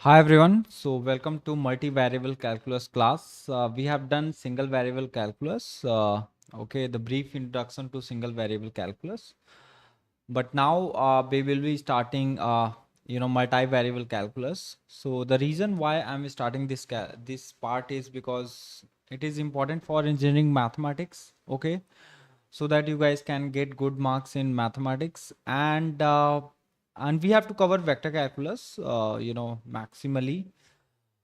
Hi everyone. So welcome to multivariable calculus class. We have done single variable calculus. Okay, the brief introduction to single variable calculus. But now we will be starting, multivariable calculus. So the reason why I'm starting this part is because it is important for engineering mathematics. Okay, so that you guys can get good marks in mathematics and we have to cover vector calculus maximally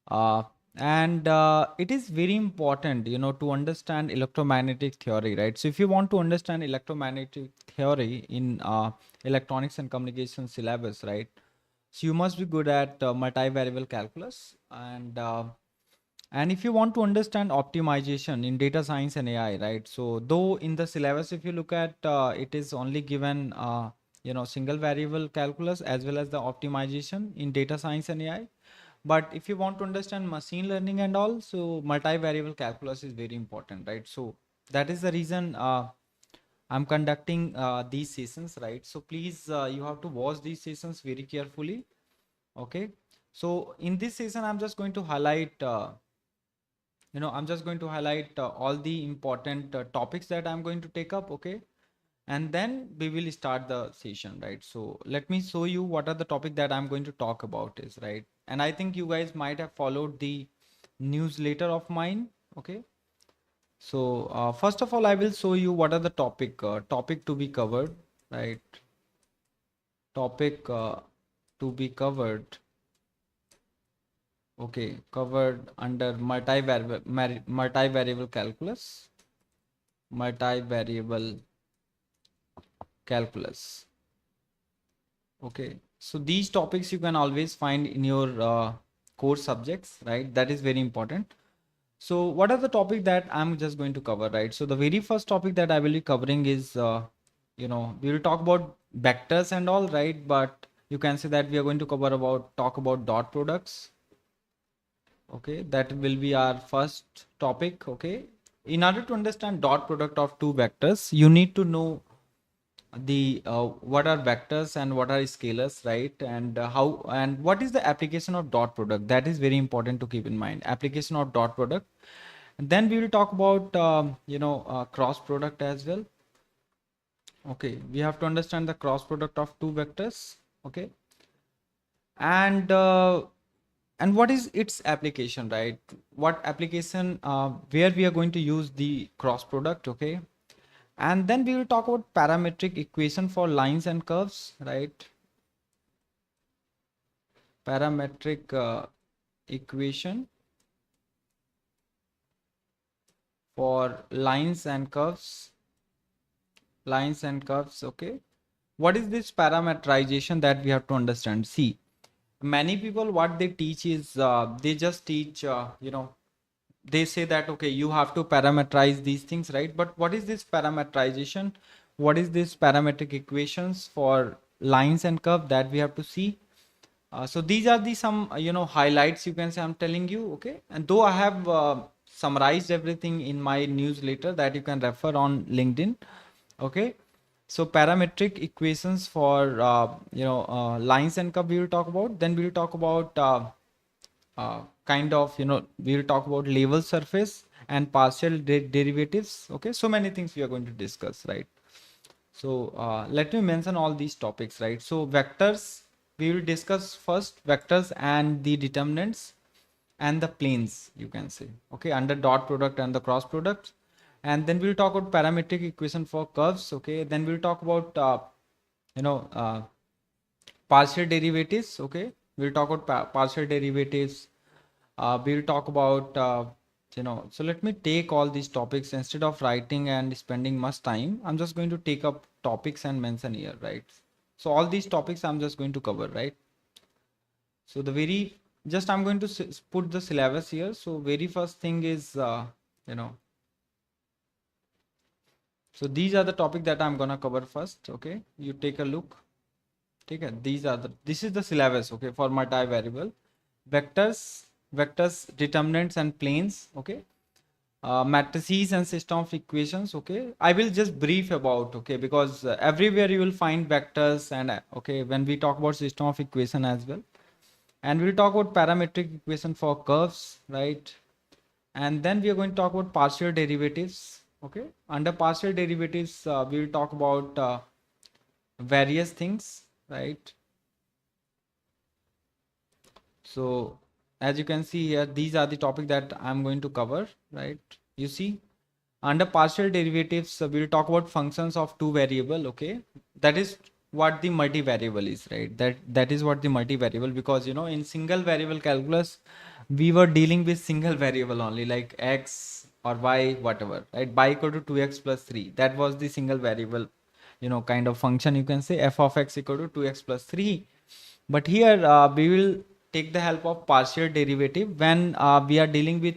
uh, and it is very important to understand electromagnetic theory, right? So if you want to understand electromagnetic theory in electronics and communication syllabus, right, so you must be good at multivariable calculus and if you want to understand optimization in data science and AI, right? So though in the syllabus, if you look at it is only given, single variable calculus as well as the optimization in data science and AI. But if you want to understand machine learning and all, so multivariable calculus is very important, right? So that is the reason I'm conducting these sessions, right? So please, you have to watch these sessions very carefully. Okay. So in this session, I'm just going to highlight, I'm just going to highlight all the important topics that I'm going to take up. Okay. And then we will start the session, right? So let me show you what are the topic that I'm going to talk about is, right? And I think you guys might have followed the newsletter of mine. Okay. So first of all, I will show you what are the topic to be covered, right? Topic to be covered. Okay, covered under multivariable calculus, multivariable calculus. Okay, so these topics you can always find in your core subjects, right? That is very important. So what are the topic that I'm just going to cover, right? So the very first topic that I will be covering is, we will talk about vectors and all, right? But you can say that we are going to talk about dot products. Okay, that will be our first topic. Okay, in order to understand dot product of two vectors, you need to know the what are vectors and what are scalars, right? And how and what is the application of dot product? That is very important to keep in mind. Application of dot product. And then we will talk about cross product as well. Okay, we have to understand the cross product of two vectors. Okay, and and what is its application, right? What application where we are going to use the cross product. Okay, and then we will talk about parametric equation for lines and curves, right? Parametric equation for lines and curves. Okay, what is this parametrization that we have to understand? See, many people what they teach is they just teach they say that okay, you have to parameterize these things, right? But what is this parametrization? What is this parametric equations for lines and curve that we have to see? So these are the some highlights, you can say, I'm telling you. Okay, and though I have summarized everything in my newsletter that you can refer on LinkedIn. Okay, so parametric equations for lines and curve we will talk about. Then we will talk about we will talk about level surface and partial derivatives. Okay, so many things we are going to discuss, right? So let me mention all these topics, right? So vectors, we will discuss first vectors and the determinants and the planes, you can say. Okay, under dot product and the cross product. And then we'll talk about parametric equation for curves. Okay, then we'll talk about you know uh, partial derivatives. Okay, we'll talk about partial derivatives. We'll talk about so let me take all these topics instead of writing and spending much time. I'm just going to take up topics and mention here, right? So all these topics I'm just going to cover, right? So the very just I'm going to put the syllabus here. So very first thing is you know so these are the topic that I'm gonna cover first. Okay, you take a look. Okay, this is the syllabus. Okay, for multivariable vectors, determinants and planes. Okay, matrices and system of equations. Okay, I will just brief about. Okay, because everywhere you will find vectors and okay, when we talk about system of equation as well. And we'll talk about parametric equation for curves, right? And then we are going to talk about partial derivatives. Okay, under partial derivatives, we will talk about various things, right? So as you can see here, these are the topic that I'm going to cover, right? You see, under partial derivatives, we'll talk about functions of two variable. Okay, that is what the multivariable is, right? That is what the multivariable, because you know in single variable calculus we were dealing with single variable only, like x or y, whatever, right? Y equal to 2x plus 3, that was the single variable, you know, kind of function. You can say f of x equal to 2x plus 3. But here we will take the help of partial derivative when we are dealing with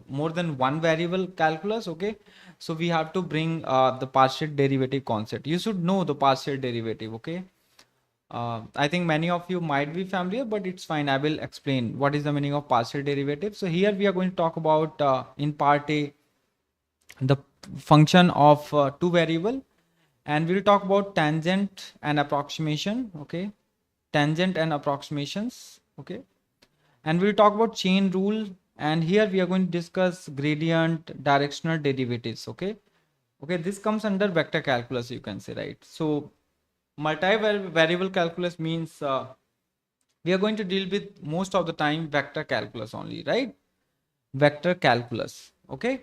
more than one variable calculus. Okay, so we have to bring the partial derivative concept. You should know the partial derivative. Okay, I think many of you might be familiar, but it's fine. I will explain what is the meaning of partial derivative. So here we are going to talk about in part A the function of two variable, and we'll talk about tangent and approximation. Okay, tangent and approximations. Okay, and we'll talk about chain rule, and here we are going to discuss gradient, directional derivatives. Okay, okay, this comes under vector calculus, you can say, right? So multivariable calculus means we are going to deal with most of the time vector calculus only, right? Vector calculus. Okay,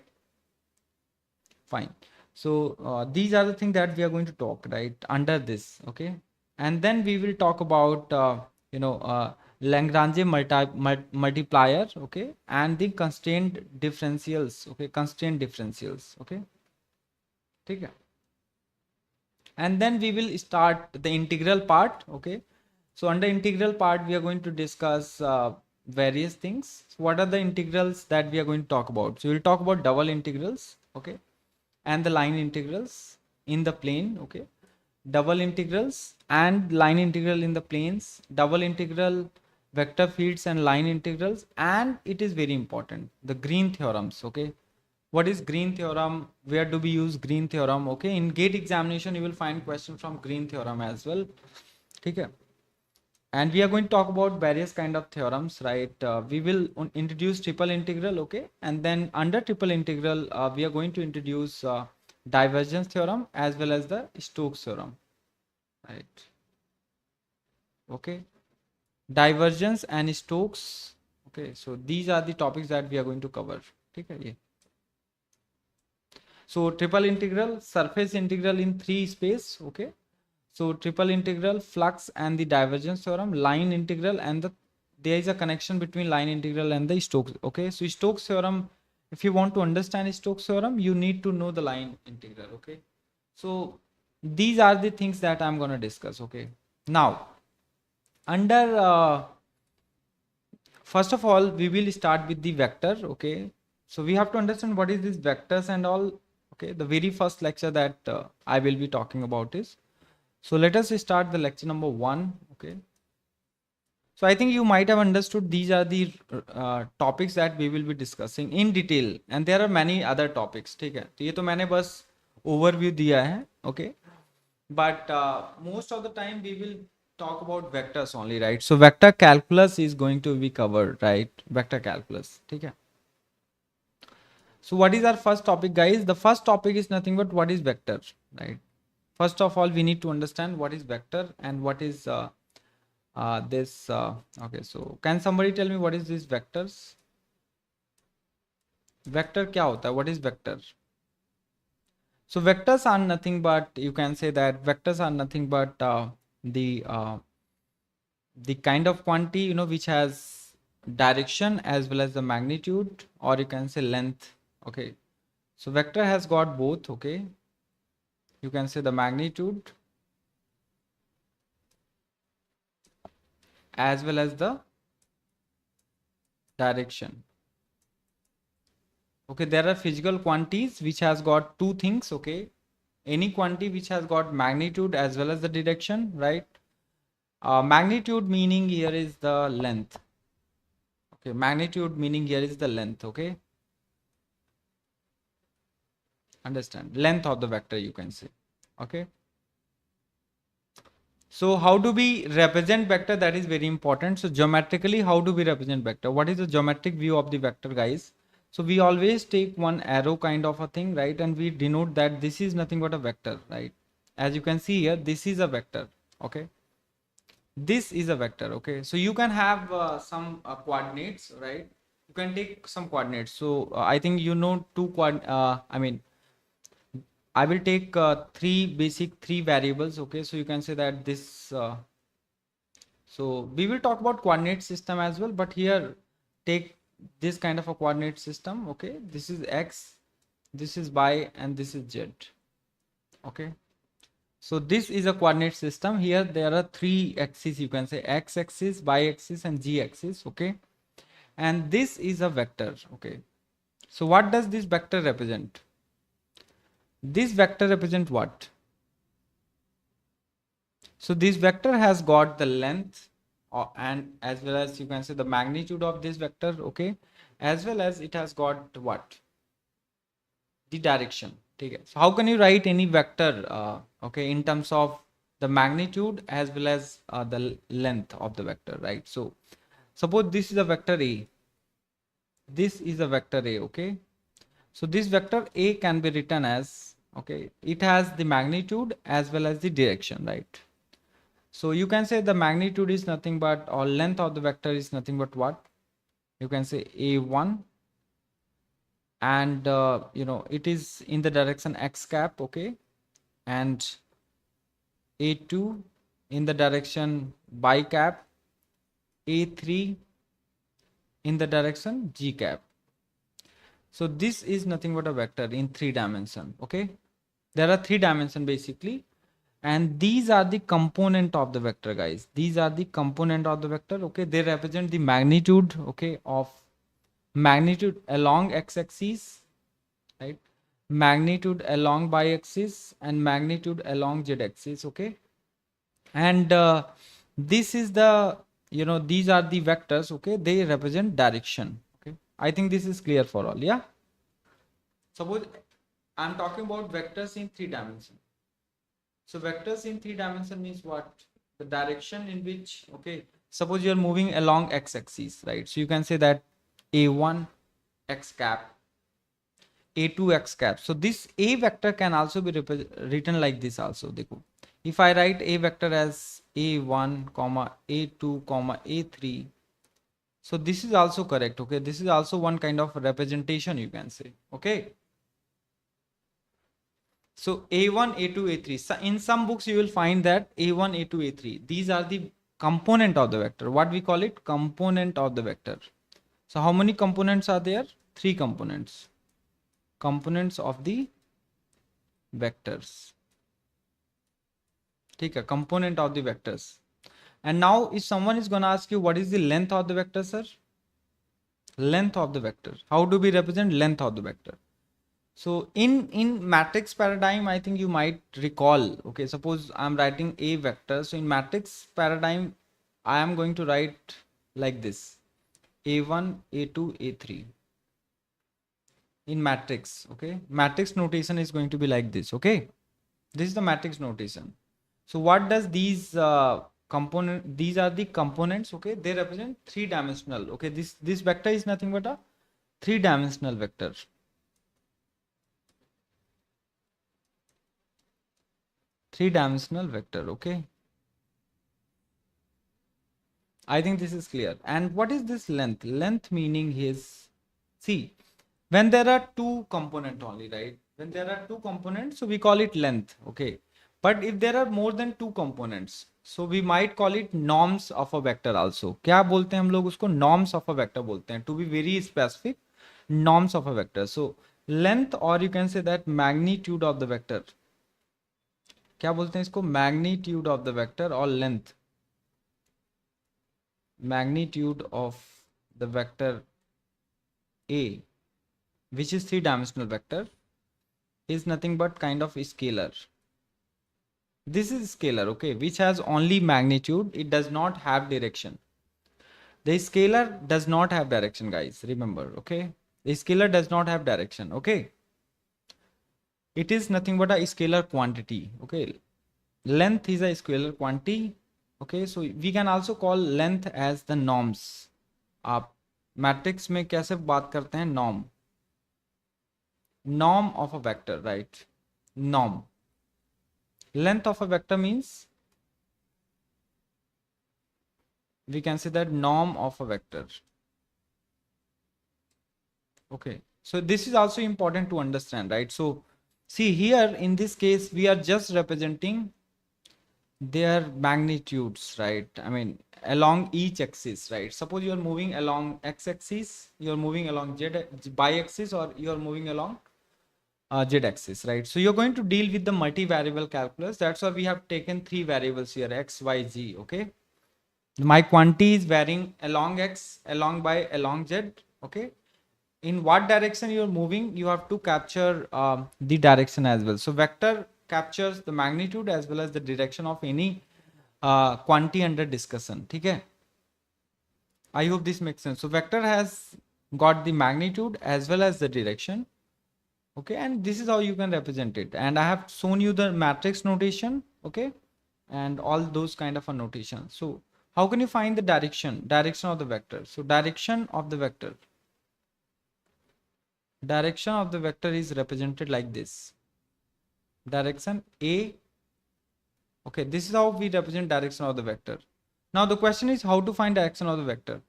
fine. So these are the things that we are going to talk, right, under this. Okay, and then we will talk about you know Lagrange multiplier. Okay, and the constraint differentials. Okay, constraint differentials. Okay, ठीक है. And then we will start the integral part. Okay, so under integral part we are going to discuss various things. So what are the integrals that we are going to talk about? So we'll talk about double integrals. Okay, and the line integrals in the plane. Okay, double integrals and line integral in the planes, double integral, vector fields and line integrals, and it is very important, the green theorems. Okay, what is green theorem, where do we use green theorem? Okay, in gate examination you will find question from green theorem as well. Okay, and we are going to talk about various kind of theorems, right? We will introduce triple integral. Okay, and then under triple integral we are going to introduce divergence theorem as well as the Stokes theorem, right? Okay, divergence and Stokes. Okay, so these are the topics that we are going to cover. Okay, yeah. So triple integral, surface integral in three space. Okay, so triple integral, flux and the divergence theorem, line integral, and there is a connection between line integral and the Stokes. Okay, so Stokes theorem, if you want to understand Stokes theorem, you need to know the line integral. Okay, so these are the things that I'm going to discuss. Okay, now under first of all we will start with the vector. Okay, so we have to understand what is this vectors and all. Okay, the very first lecture that I will be talking about is, so let us start the lecture number 1. Okay, so I think you might have understood these are the topics that we will be discussing in detail, and there are many other topics. ठीक है, तो ये तो मैंने बस overview दिया है. Okay, but most of the time we will talk about vectors only, right? So vector calculus is going to be covered, right? Vector calculus. ठीक है. So what is our first topic, guys? The first topic is nothing but what is vector, right? First of all, we need to understand what is vector and what is this. Okay, so can somebody tell me what is this vectors? Vector क्या होता है? What is vector? So vectors are nothing but, you can say that vectors are nothing but the kind of quantity, you know, which has direction as well as the magnitude, or you can say length. Okay, so vector has got both. Okay, you can say the magnitude as well as the direction. Okay, there are physical quantities which has got two things. Okay, any quantity which has got magnitude as well as the direction, right? Magnitude meaning here is the length. Okay, magnitude meaning here is the length. Okay, understand, length of the vector, you can say. Okay, So how do we represent vector? That is very important. So geometrically, how do we represent vector? What is the geometric view of the vector, guys? So we always take one arrow kind of a thing, right? And we denote that this is nothing but a vector, right? As you can see here, this is a vector, okay? This is a vector, okay? So you can have some coordinates, right? You can take some coordinates. So I think you know I will take three variables, okay? So you can say that this, so we will talk about coordinate system as well, but here take this kind of a coordinate system, okay? This is X, this is Y, and this is Z, okay? So this is a coordinate system. Here there are three axes, you can say X axis, Y axis, and Z axis, okay? And this is a vector, okay? So what does this vector represent? This vector represent what? So this vector has got the length and as well as you can say the magnitude of this vector, okay, as well as it has got what? The direction. Okay. So how can you write any vector, okay, in terms of the magnitude as well as the length of the vector, right? So suppose this is a vector A. This is a vector A, okay. So this vector A can be written as, okay, it has the magnitude as well as the direction, right? So you can say the magnitude is nothing but, or length of the vector is nothing but what? You can say A1, and it is in the direction X cap, okay, and A2 in the direction Y cap, A3 in the direction G cap. So this is nothing but a vector in 3 dimension, okay. There are 3 dimension basically, and these are the component of the vector, guys. These are the component of the vector, okay. They represent the magnitude, okay, of magnitude along x-axis, right, magnitude along y-axis, and magnitude along z-axis, okay. And this is the, these are the vectors, okay. They represent direction, okay. I think this is clear for all. Yeah, suppose I'm talking about vectors in 3 dimension. So vectors in 3 dimension means what? The direction in which, okay, suppose you're moving along x-axis, right? So you can say that a1 x cap, a2 x cap. So this a vector can also be written like this also. Dekho. If I write a vector as a1 comma a2 comma a3, so this is also correct, okay. This is also one kind of representation, you can say, okay. So A1, A2, A3. So in some books you will find that A1, A2, A3. These are the component of the vector. What we call it? Component of the vector. So how many components are there? 3 components. Components of the vectors. Take a component of the vectors. And now if someone is going to ask you what is the length of the vector, sir? Length of the vector. How do we represent length of the vector? So in matrix paradigm, I think you might recall, okay, suppose I'm writing a vector. So in matrix paradigm, I am going to write like this, a1, a2, a3 in matrix, okay. Matrix notation is going to be like this, okay. This is the matrix notation. So what does these these are the components, okay. They represent 3-dimensional, okay. This vector is nothing but a 3-dimensional vector. 3-dimensional vector, okay. I think this is clear. And what is this length? Length meaning is, see, when there are 2 components only, right? When there are 2 components, so we call it length, okay. But if there are more than 2 components, so we might call it norms of a vector also. क्या बोलते हैं हम लोग उसको? Norms of a vector बोलते हैं. To be very specific, norms of a vector. So length, or you can say that magnitude of the vector. क्या बोलते हैं इसको? Magnitude of the vector or length. Magnitude of the vector A, which is 3-dimensional vector, is nothing but kind of a scalar. This is scalar, okay, which has only magnitude. It does not have direction. The scalar does not have direction, guys. Remember, okay. The scalar does not have direction, okay. It is nothing but a scalar quantity, okay. length is a scalar quantity. Okay, so we can also call length as the norms. आप matrix में कैसे बात करते हैं? norm of a vector, right? Norm. Length of a vector means we can say that norm of a vector. Okay, so this is also important to understand, right? So see here in this case we are just representing their magnitudes, right? I mean along each axis, right? Suppose you are moving along x-axis, you are moving along y-axis, or you are moving along z-axis, right? So you're going to deal with the multivariable calculus. That's why we have taken three variables here, x, y, z. Okay, my quantity is varying along x, along y, along z. Okay, in what direction you are moving, you have to capture the direction as well. So vector captures the magnitude as well as the direction of any quantity under discussion. Okay, I hope this makes sense. So vector has got the magnitude as well as the direction. Okay, and this is how you can represent it, and I have shown you the matrix notation. Okay, and all those kind of a notation. So how can you find the direction of the vector? So direction of the vector is represented like this. Direction A. Okay, this is how we represent direction of the vector. Now the question is how to find direction of the vector.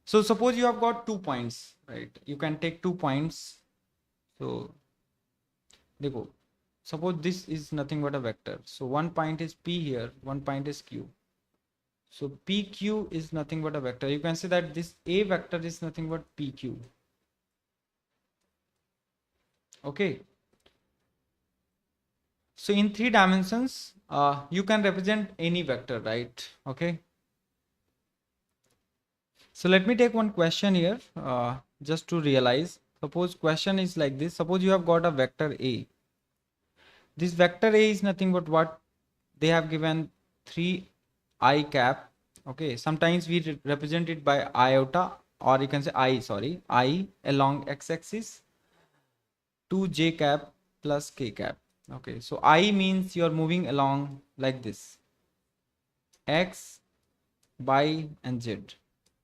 So suppose you have got 2 points, right? You can take 2 points. So देखो, suppose this is nothing but a vector. So one point is P here, one point is Q. So PQ is nothing but a vector. You can say that this A vector is nothing but PQ. Okay. So in 3 dimensions, you can represent any vector, right? Okay. So let me take one question here, just to realize. Suppose question is like this. Suppose you have got a vector A. This vector A is nothing but what? They have given 3 I cap. Okay, sometimes we represent it by iota, or you can say I along x-axis, 2j cap plus k cap. Okay, so I means you are moving along like this, x, y and z.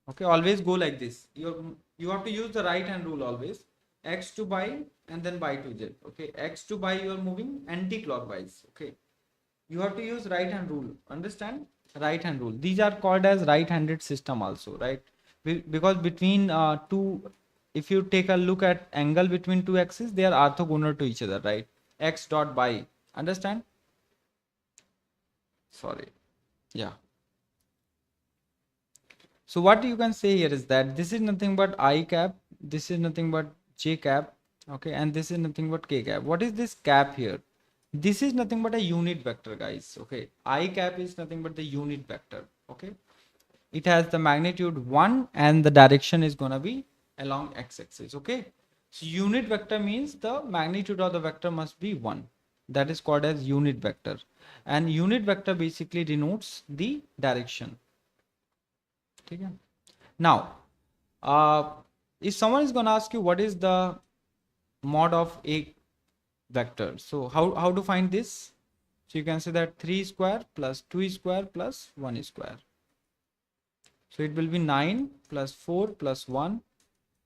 Okay, always go like this. You have to use the right hand rule always. X to y and then y to z. Okay, x to y you are moving anti-clockwise. Okay, you have to use right hand rule. Understand? Right hand rule. These are called as right-handed system also, right? Because between two, if you take a look at angle between two axes, they are orthogonal to each other, right? X dot y. Understand? Sorry. Yeah. So what you can say here is that this is nothing but I cap, this is nothing but j cap, okay, and this is nothing but k cap. What is this cap here? This is nothing but a unit vector, guys. Okay, I cap is nothing but the unit vector. Okay, it has the magnitude 1 and the direction is gonna be along x-axis. Okay, so unit vector means the magnitude of the vector must be 1. That is called as unit vector, and unit vector basically denotes the direction. Okay. Now, if someone is going to ask you what is the mod of a vector, so how to find this? So you can say that 3 square plus 2 square plus 1 square. So it will be 9 plus 4 plus 1,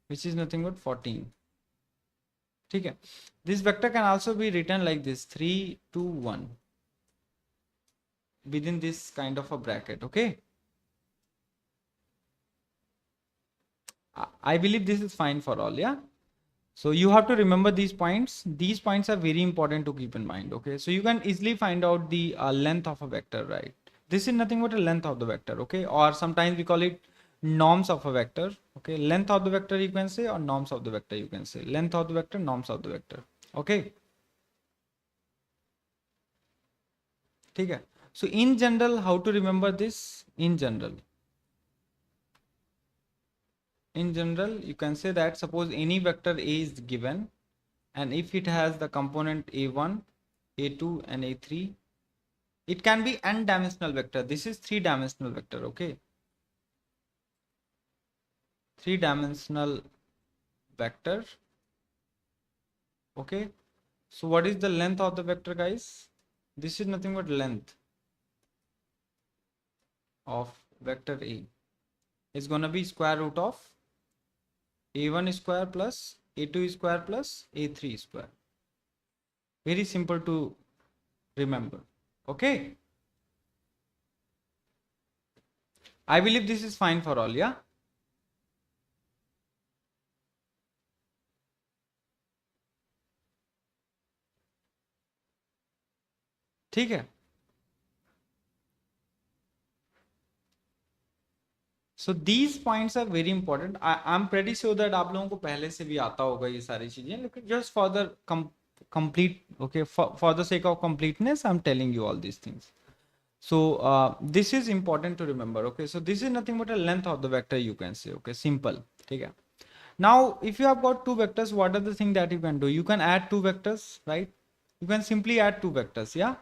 which is nothing but 14. Okay. This vector can also be written like this, 3, 2, 1, within this kind of a bracket. Okay. I believe this is fine for all. Yeah. So you have to remember these points. These points are very important to keep in mind. Okay, so you can easily find out the length of a vector, right? This is nothing but a length of the vector. Okay, or sometimes we call it norms of a vector. Okay, length of the vector you can say, or norms of the vector you can say. Length of the vector, norms of the vector. Okay. Okay. So in general, how to remember this? In general, you can say that suppose any vector A is given, and if it has the component a1, a2 and a3, it can be n-dimensional vector. This is 3-dimensional vector. Okay, 3-dimensional vector. Okay, So what is the length of the vector, guys? This is nothing but length of vector A. It's gonna be square root of a1 square plus a2 square plus a3 square. Very simple to remember. Okay. I believe this is fine for all, yeah? ठीक है. So these points are very important. I'm pretty sure that आप लोगों को पहले से भी आता होगा ये सारी चीजें, लेकिन just for the complete, okay, for the sake of completeness, I'm telling you all these things. So this is important to remember. Okay, so this is nothing but a length of the vector, you can say. Okay, simple. ठीक है. Now, if you have got two vectors, what are the things that you can do? You can add two vectors, right? You can simply add two vectors. Yeah.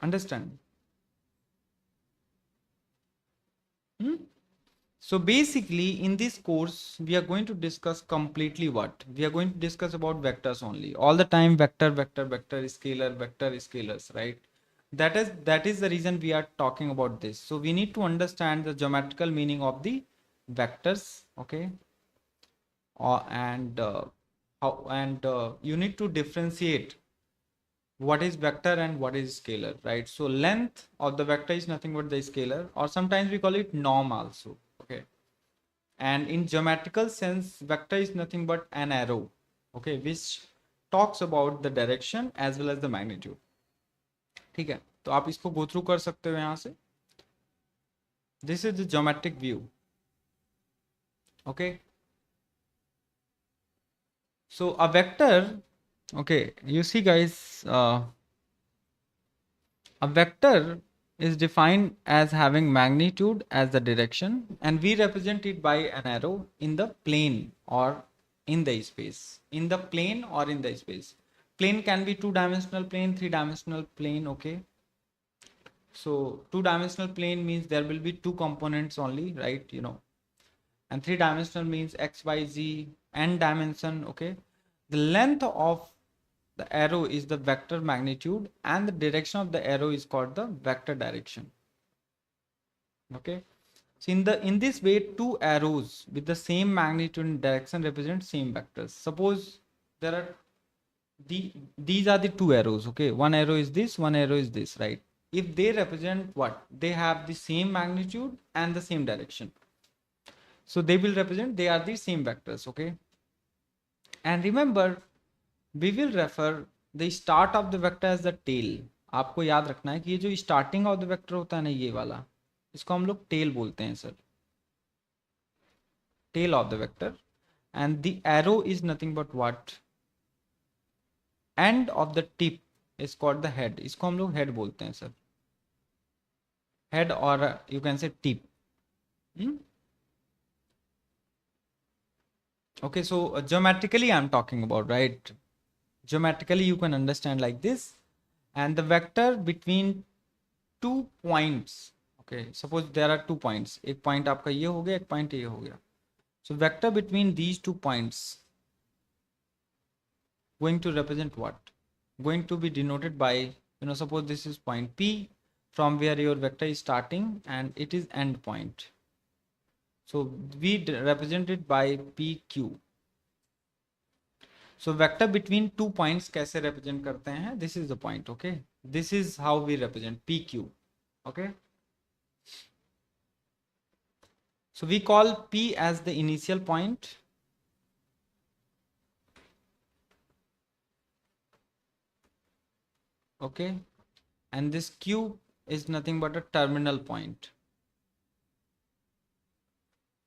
Understand? Hmm? So basically in this course, we are going to discuss completely what? We are going to discuss about vectors only. All the time vector, vector, vector, scalar, vector, scalars, right? That is the reason we are talking about this. So we need to understand the geometrical meaning of the vectors, okay? And you need to differentiate what is vector and what is scalar, right? So length of the vector is nothing but the scalar, or sometimes we call it norm also, okay? And in geometrical sense, vector is nothing but an arrow, okay, which talks about the direction as well as the magnitude. ठीक है, तो आप इसको go through कर सकते हो यहाँ से. This is the geometric view. Okay. So a vector, okay, you see guys, a vector is defined as having magnitude as the direction, and we represent it by an arrow in the plane or in the space. In the plane or in the space. Plane can be two-dimensional plane, three-dimensional plane, okay. So two-dimensional plane means there will be two components only, right? You know, and three-dimensional means x, y, z, n dimension, okay. The length of the arrow is the vector magnitude, and the direction of the arrow is called the vector direction. Okay. So in this way, two arrows with the same magnitude and direction represent same vectors. Suppose there are these are the two arrows. Okay, one arrow is this, one arrow is this, right? If they represent what? They have the same magnitude and the same direction. So they will represent, they are the same vectors. Okay. And remember, we will refer the start of the vector as the tail. आपको याद रखना है कि ये जो starting of the vector होता है ना, ये वाला, इसको हम लोग tail बोलते हैं sir. Tail of the vector. And the arrow is nothing but what? End of the tip is called the head. इसको हम लोग head बोलते हैं sir. Head, or you can say tip. Okay, so geometrically I'm talking about, right? Geometrically you can understand like this. And the vector between two points, okay, suppose there are 2 points, एक point आपका ये हो गया, एक point ये हो गया. So vector between these 2 points going to represent what? Going to be denoted by, you know, suppose this is point P, from where your vector is starting, and it is end point. So we represent it by PQ. So vector between 2 points कैसे represent करते हैं? This is the point, okay? This is how we represent PQ, okay? So we call P as the initial point. Okay. And this Q is nothing but a terminal point.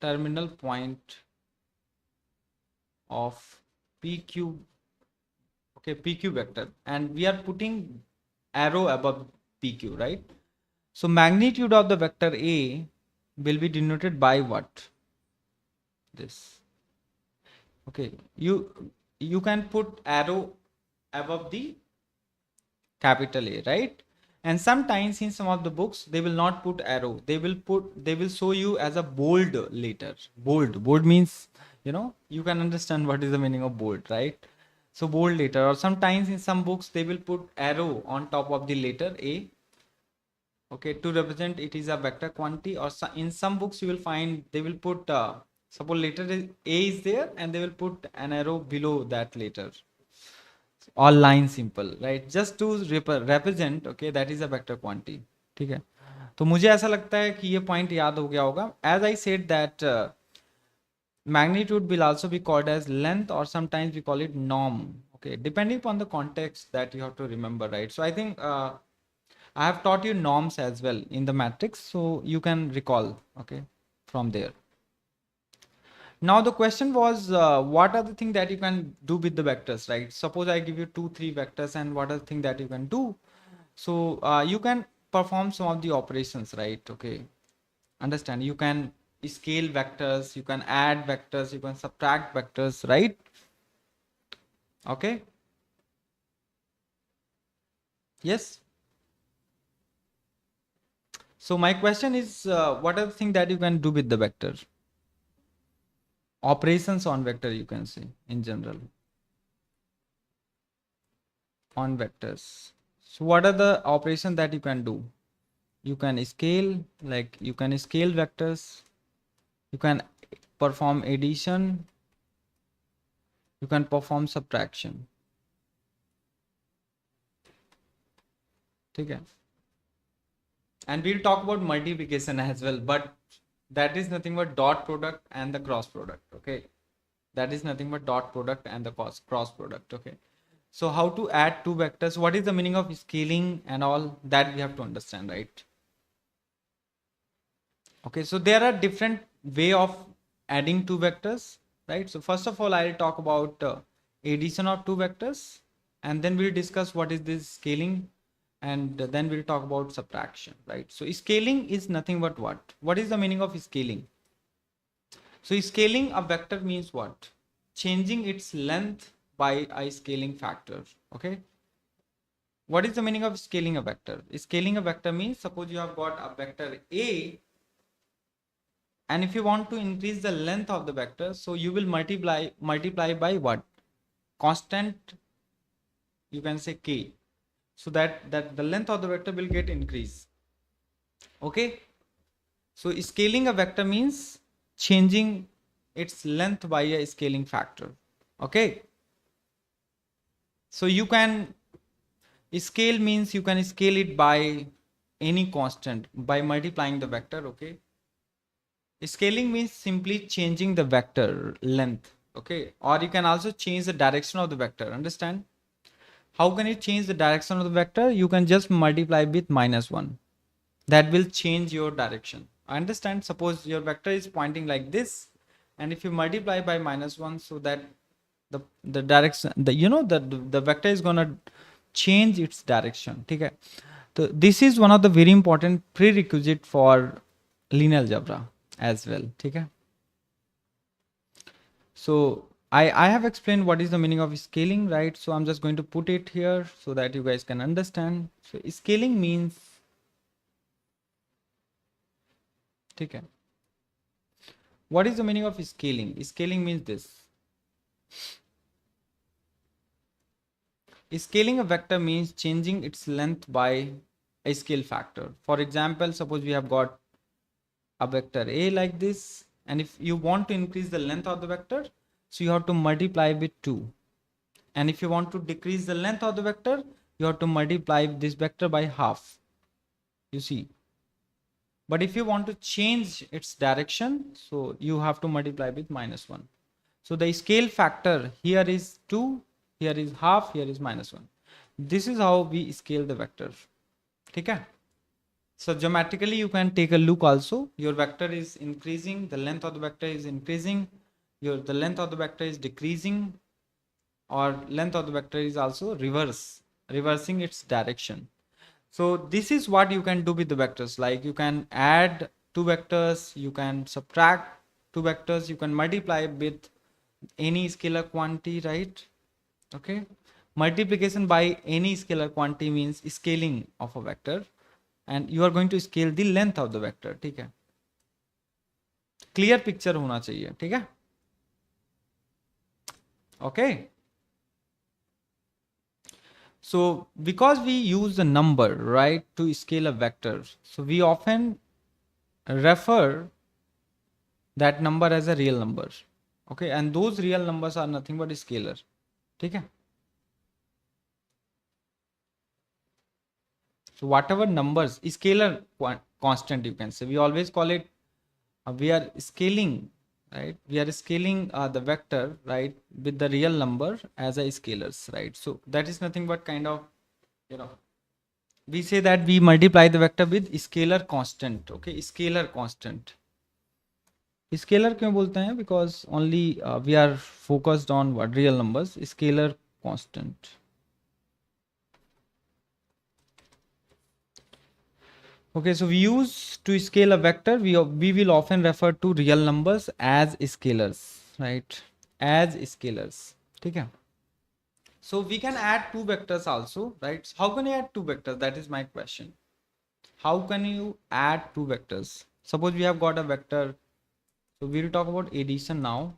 Terminal point of PQ. Okay, PQ vector. And we are putting arrow above PQ, right? So magnitude of the vector A will be denoted by what? This. Okay, you can put arrow above the capital A, right? And sometimes in some of the books they will not put arrow, they will show you as a bold letter. Bold means, you can understand what is the meaning of bold, right? So bold letter, or sometimes in some books they will put arrow on top of the letter A, okay, to represent it is a vector quantity. Or in some books you will find they will put suppose letter A is there and they will put an arrow below that letter, or line simple, right, just to represent, okay, that is a vector quantity. ठीक है, तो मुझे ऐसा लगता है कि ये point याद हो गया होगा. As I said that magnitude will also be called as length, or sometimes we call it norm, okay, depending upon the context that you have to remember, right? So I think I have taught you norms as well in the matrix, so you can recall, okay, from there. Now the question was, what are the things that you can do with the vectors, right? Suppose I give you 2, 3 vectors, and what are the things that you can do? So you can perform some of the operations, right? Okay, understand? You can scale vectors, you can add vectors, you can subtract vectors, right? Okay. Yes. So my question is, what are the things that you can do with the vector? Operations on vector, you can say in general on vectors. So what are the operations that you can do? You can scale, like you can scale vectors, you can perform addition, you can perform subtraction. Okay. And we'll talk about multiplication as well, but that is nothing but dot product and the cross product. Okay, that is nothing but dot product and the cross product. Okay, so how to add two vectors, what is the meaning of scaling and all that, we have to understand, right? Okay, so there are different way of adding two vectors, right? So first of all, I'll talk about addition of two vectors, and then we'll discuss what is this scaling, and then we'll talk about subtraction, right? So scaling is nothing but what is the meaning of scaling? So scaling a vector means what? Changing its length by a scaling factor. Okay, what is the meaning of scaling a vector? Scaling a vector means, suppose you have got a vector A, and if you want to increase the length of the vector, so you will multiply by what? Constant, you can say k, so that the length of the vector will get increased. Okay, so scaling a vector means changing its length by a scaling factor. Okay, so you can scale means you can scale it by any constant by multiplying the vector. Okay, scaling means simply changing the vector length. Okay, or you can also change the direction of the vector. Understand? How can you change the direction of the vector? You can just multiply with -1. That will change your direction. Understand? Suppose your vector is pointing like this, and if you multiply by -1, so that the direction, the vector is gonna change its direction. Okay, so this is one of the very important prerequisite for linear algebra as well. Okay, so I have explained what is the meaning of scaling, right? So I'm just going to put it here so that you guys can understand. So scaling means, okay, what is the meaning of scaling? Scaling means this. Scaling a vector means changing its length by a scale factor. For example, suppose we have got a vector A like this, and if you want to increase the length of the vector, so you have to multiply with 2. And if you want to decrease the length of the vector, you have to multiply this vector by half. You see. But if you want to change its direction, so you have to multiply with -1. So the scale factor here is 2, here is half, here is -1. This is how we scale the vector. Okay? So geometrically you can take a look also. Your vector is increasing, the length of the vector is increasing, the length of the vector is decreasing, or length of the vector is also reversing its direction. So this is what you can do with the vectors. Like you can add two vectors, you can subtract two vectors, you can multiply with any scalar quantity, right? Okay, multiplication by any scalar quantity means scaling of a vector, and you are going to scale the length of the vector. ठीक है, clear picture होना चाहिए. ठीक है, Okay. So because we use the number, right, to scale a vector, so we often refer that number as a real number. Okay, and those real numbers are nothing but scalar. ठीक है? So whatever numbers, scalar constant you can say, we always call it, we are scaling, right? We are scaling the vector, right, with the real number as a scalars, right? So that is nothing but kind of, you know, we say that we multiply the vector with scalar constant. Okay, scalar constant. Scalar क्यों बोलते हैं? Because only we are focused on what real numbers. Scalar constant. Okay, so we use to scale a vector, we will often refer to real numbers as scalars, right? As scalars. ठीक है? So we can add two vectors also, right? How can you add two vectors? That is my question. How can you add two vectors? Suppose we have got a vector. So we will talk about addition now.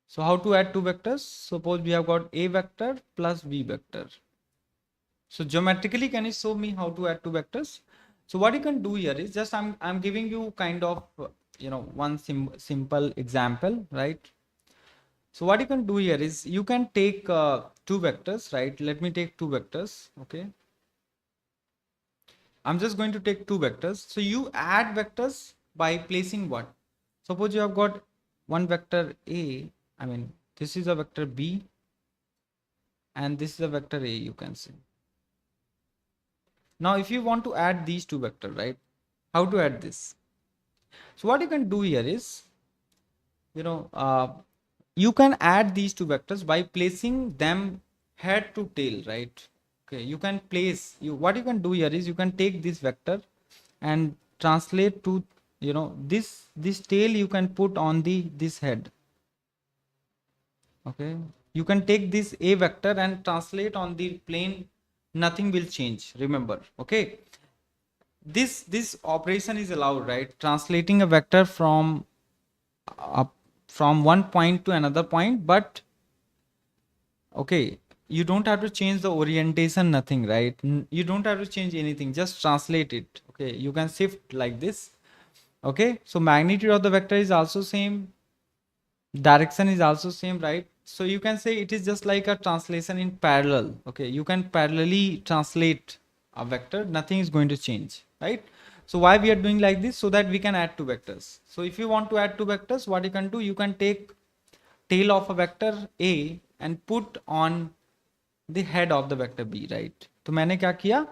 So how to add two vectors? Suppose we have got a vector plus b vector. So geometrically, can you show me how to add two vectors? So what you can do here is just I'm giving you kind of one simple example, right? So what you can do here is you can take two vectors, right? Let me take two vectors, okay? I'm just going to take two vectors. So you add vectors by placing what? Suppose you have got one vector A, I mean, this is a vector B, and this is a vector A, you can say. Now, if you want to add these two vectors, right? How to add this? So what you can do here is, you can add these two vectors by placing them head to tail, right? Okay, you can place, what you can do here is you can take this vector and translate to, this tail you can put on this head. Okay, you can take this A vector and translate on the plane, nothing will change, remember. Okay, this operation is allowed, right? Translating a vector from one point to another point, but okay, you don't have to change the orientation, nothing, right? You don't have to change anything, just translate it. Okay, you can shift like this. Okay, so magnitude of the vector is also same, direction is also same, right? So you can say it is just like a translation in parallel. Okay, you can parallelly translate a vector, nothing is going to change, right? So why we are doing like this? So that we can add two vectors. So if you want to add two vectors, what you can do, you can take tail of a vector A and put on the head of the vector B, right? तो मैंने क्या किया,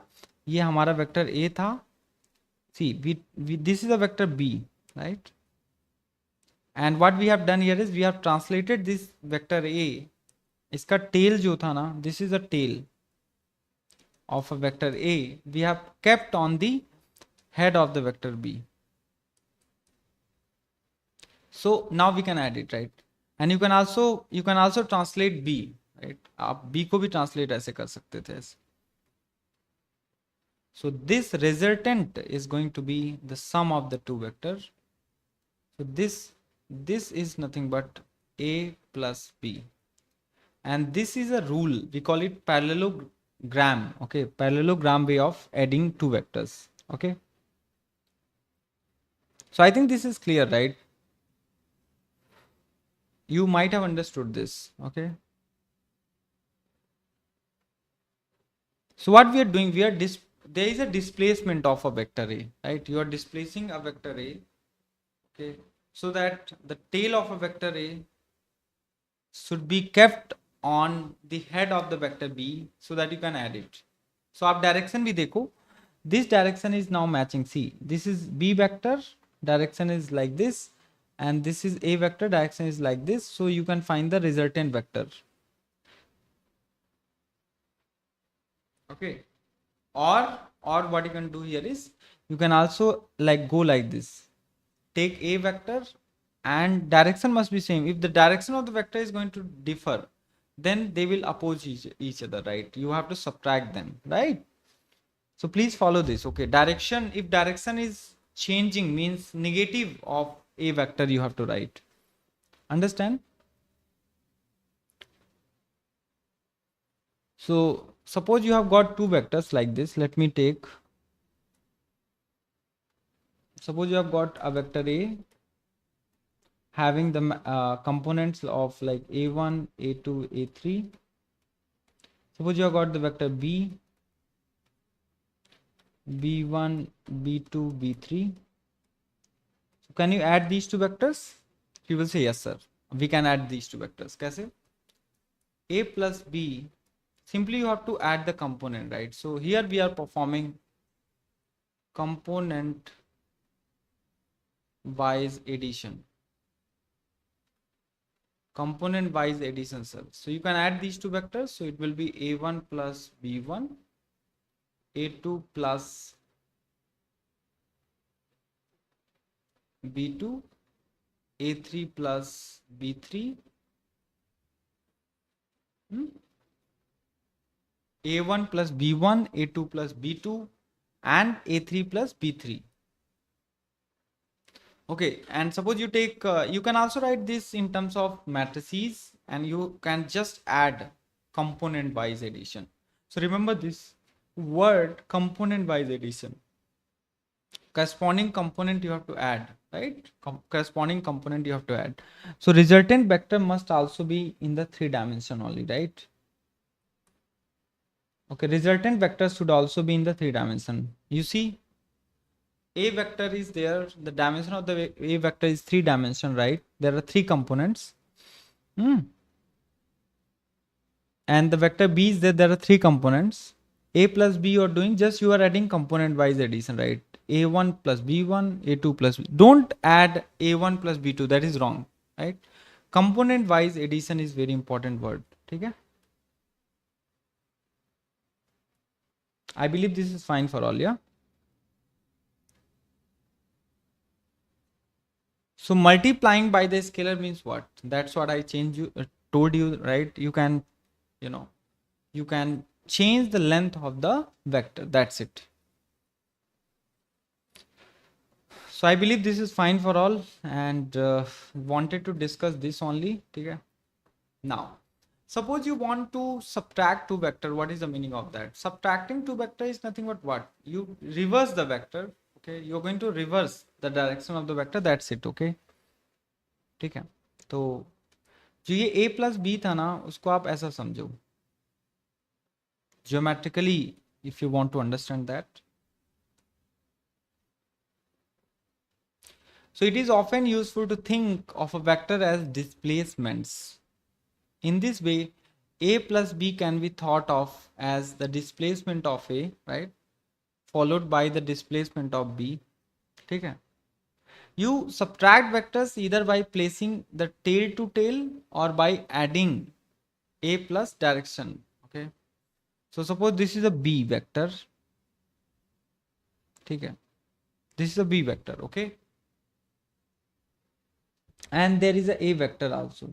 ये हमारा vector A था, see this is a vector B, right? And what we have done here is we have translated this vector A, इसका tail जो था ना, this is a tail of a vector A, we have kept on the head of the vector B. So now we can add it, right? And you can also translate B, right? आप B को भी translate ऐसे कर सकते थे ऐसे. So this resultant is going to be the sum of the two vectors. So this is nothing but A plus B. And this is a rule, we call it parallelogram. Okay, parallelogram way of adding two vectors. Okay. So I think this is clear, right? You might have understood this. Okay. So what we are doing, there is a displacement of a vector A, right? You are displacing a vector A, okay, so that the tail of a vector A should be kept on the head of the vector B so that you can add it. So आप direction भी देखो, this direction is now matching. See, this is B vector, direction is like this, and this is A vector, direction is like this. So you can find the resultant vector. Okay, or what you can do here is you can also go like this, take A vector and direction must be same. If the direction of the vector is going to differ, then they will oppose each other, right? You have to subtract them, right? So please follow this. Okay, direction, if direction is changing, means negative of A vector you have to write. Understand? So suppose you have got two vectors like this. Let me take, suppose you have got a vector A having the components of like a1, a2, a3. Suppose you have got the vector b, b1, b2, b3. So can you add these two vectors? You will say yes sir, we can add these two vectors. Kaise? A plus b, simply you have to add the component, right? So here we are performing component wise addition. Component wise addition, sir. So you can add these two vectors. So it will be a1 plus b1, a2 plus b2, a3 plus b3, a1 plus b1, a2 plus b2, and a3 plus b3. Okay, and suppose you take, you can also write this in terms of matrices, and you can just add component wise addition. So remember this word component wise addition. Corresponding component you have to add, right? Corresponding component you have to add. So resultant vector must also be in the 3 dimension only, right? Okay, resultant vector should also be in the 3 dimension. You see, a vector is there, the dimension of the a vector is 3 dimension, right? There are 3 components. And the vector b is there are 3 components. A plus b you are doing, just you are adding component wise addition, right? A1 plus b1, a2 plus b. Don't add a1 plus b2, that is wrong, right? Component wise addition is very important word. Okay, I believe this is fine for all. Yeah, so multiplying by the scalar means what? That's what I told you, right? You can, you know, you can change the length of the vector, that's it. So I believe this is fine for all, and wanted to discuss this only. Okay. Now, suppose you want to subtract two vector. What is the meaning of that? Subtracting two vector is nothing but what? You reverse the vector. Okay, you're going to reverse the direction of the vector. That's it. Okay, ठीक है. तो जो ये a plus b था ना, उसको आप ऐसा समझो. Geometrically, if you want to understand that. So it is often useful to think of a vector as displacements. In this way, a plus b can be thought of as the displacement of a, right, followed by the displacement of b. ठीक है? You subtract vectors either by placing the tail to tail or by adding a plus direction. Okay. So suppose this is a b vector. ठीक है? This is a b vector. Okay. And there is a vector also.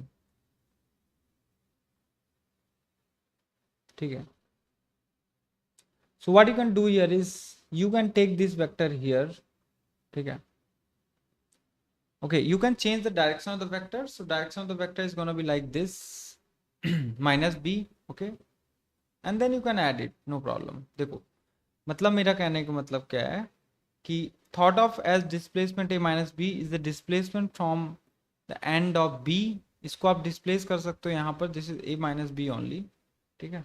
ठीक है? So what you can do here is you can take this vector here. ठीक है? Okay, you can change the direction of the vector. So direction of the vector is going to be like this minus b. Okay, and then you can add it, no problem. देखो, मतलब मेरा कहने का मतलब क्या है कि thought of as displacement a minus b is the displacement from the end of b. इसको आप displace कर सकते हो यहाँ पर. This is a minus b only. ठीक है,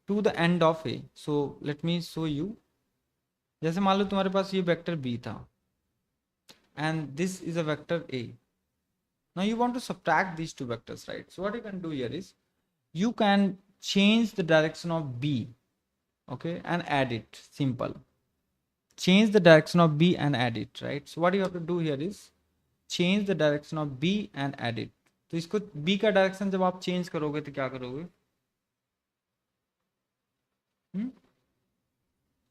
to the end of a. So let me show you. जैसे मान लो तुम्हारे पास ये वेक्टर b था and this is a vector a. Now you want to subtract these two vectors, right? So what you can do here is you can change the direction of b, okay, and add it. Simple. Change the direction of b and add it, right? So what you have to do here is change the direction of b and add it. तो इसको b का direction जब आप change करोगे तो क्या करोगे?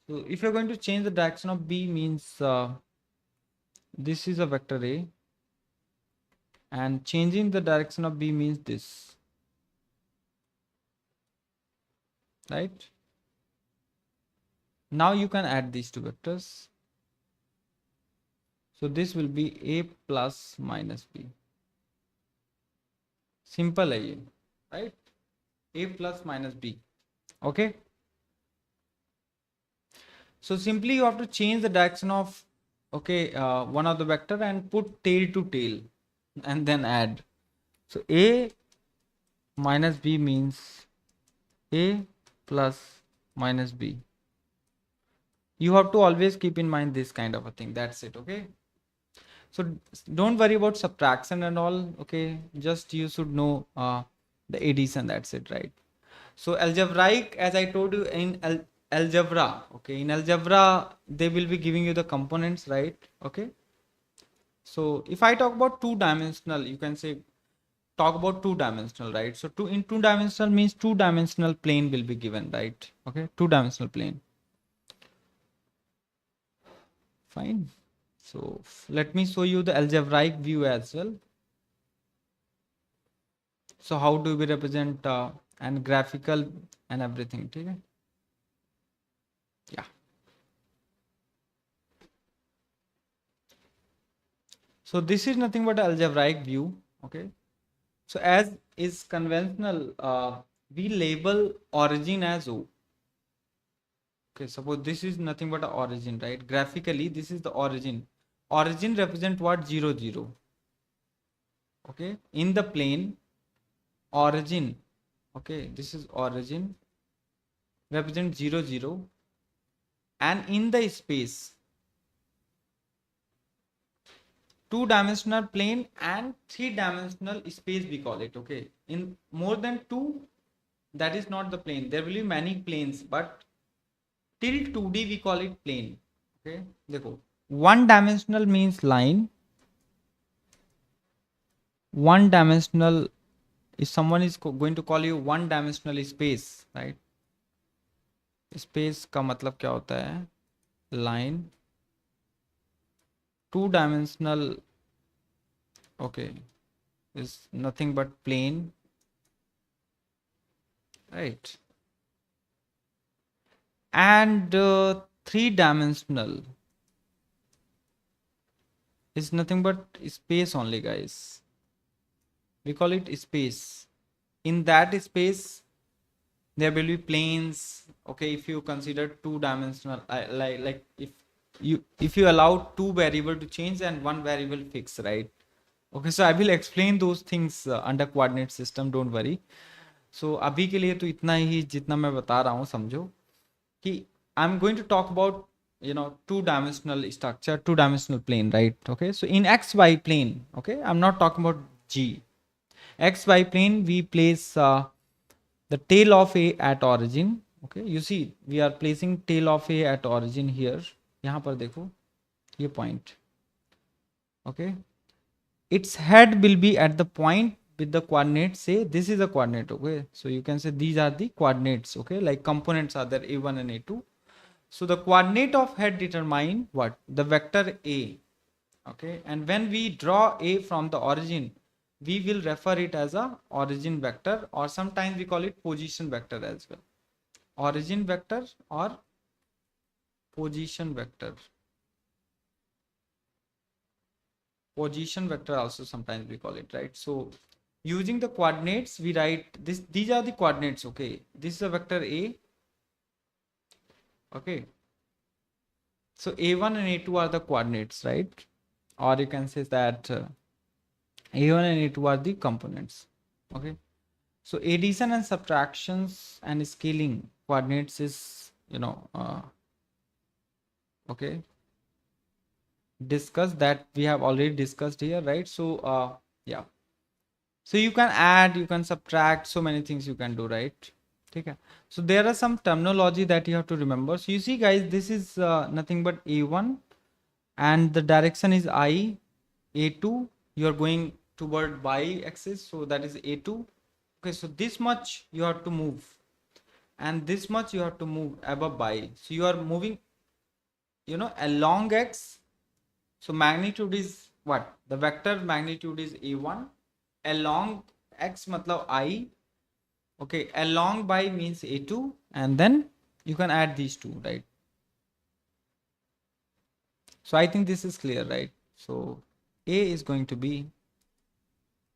So if you're going to change the direction of b means this is a vector a, and changing the direction of b means this, right? Now you can add these two vectors. So this will be a plus minus b. Simple है ये, right? A plus minus b. Okay. So simply you have to change the direction of, okay, one of the vector and put tail to tail and then add. So A minus B means A plus minus B. You have to always keep in mind this kind of a thing. That's it. Okay. So don't worry about subtraction and all. Okay. Just you should know the addition. That's it. Right. So algebraic, as I told you in algebra. Okay. In algebra, they will be giving you the components. Right. Okay. So if I talk about two-dimensional, you can say talk about two-dimensional, right? So in two-dimensional means two-dimensional plane will be given, right? Okay, two-dimensional plane. Fine. So let me show you the algebraic view as well. So how do we represent and graphical and everything? Okay? Yeah. So this is nothing but algebraic view. Okay. So as is conventional, we label origin as O. Okay, suppose this is nothing but a origin, right? Graphically, this is the origin. Origin represent what? 0, 0. Okay, in the plane, origin. Okay, this is origin represent 0, 0. And in the space, two-dimensional plane and three-dimensional space we call it. Okay, in more than two, that is not the plane. There will be many planes, but till 2D we call it plane. Okay, देखो, one dimensional means line. One dimensional, if someone is going to call you one dimensional space, right? Space का मतलब क्या होता है? Line. Two dimensional, okay, is nothing but plane, right? And three dimensional is nothing but space only, guys. We call it space. In that space, there will be planes. Okay, if you consider two-dimensional, like if you allow two variable to change and one variable fixed, right? Okay, so I will explain those things under coordinate system. Don't worry. So अभी के लिए तो इतना ही जितना मैं बता रहा हूँ समझो कि I'm going to talk about two-dimensional structure, two-dimensional plane, right? Okay, so in XY plane, okay, I'm not talking about G. XY plane, we place the tail of A at origin. Okay, you see we are placing tail of A at origin here. यहाँ पर देखो ये point. Okay, its head will be at the point with the coordinates. Say this is a coordinate. Okay, so you can say these are the coordinates. Okay, like components are there A1 and A2. So the coordinate of head determine what? The vector A. Okay, and when we draw A from the origin, we will refer it as a origin vector, or sometimes we call it position vector as well. Origin vector or position vector. Position vector also sometimes we call it, right? So using the coordinates, we write this. These are the coordinates. Okay, this is a vector A. Okay, so A1 and A2 are the coordinates, right? Or you can say that A1 and A2 are the components. Okay, so addition and subtractions and scaling coordinates is okay, discuss that we have already discussed here, right? So yeah, so you can add, you can subtract, so many things you can do, right? Okay, so there are some terminology that you have to remember. So you see guys, this is nothing but A1 and the direction is I. A2, you are going toward y axis, so that is A2. Okay, so this much you have to move and this much you have to move above y. So you are moving along x. So magnitude is what? The vector magnitude is A1. Along x matlab I. Okay, along by means A2, and then you can add these two, right? So I think this is clear, right? So A is going to be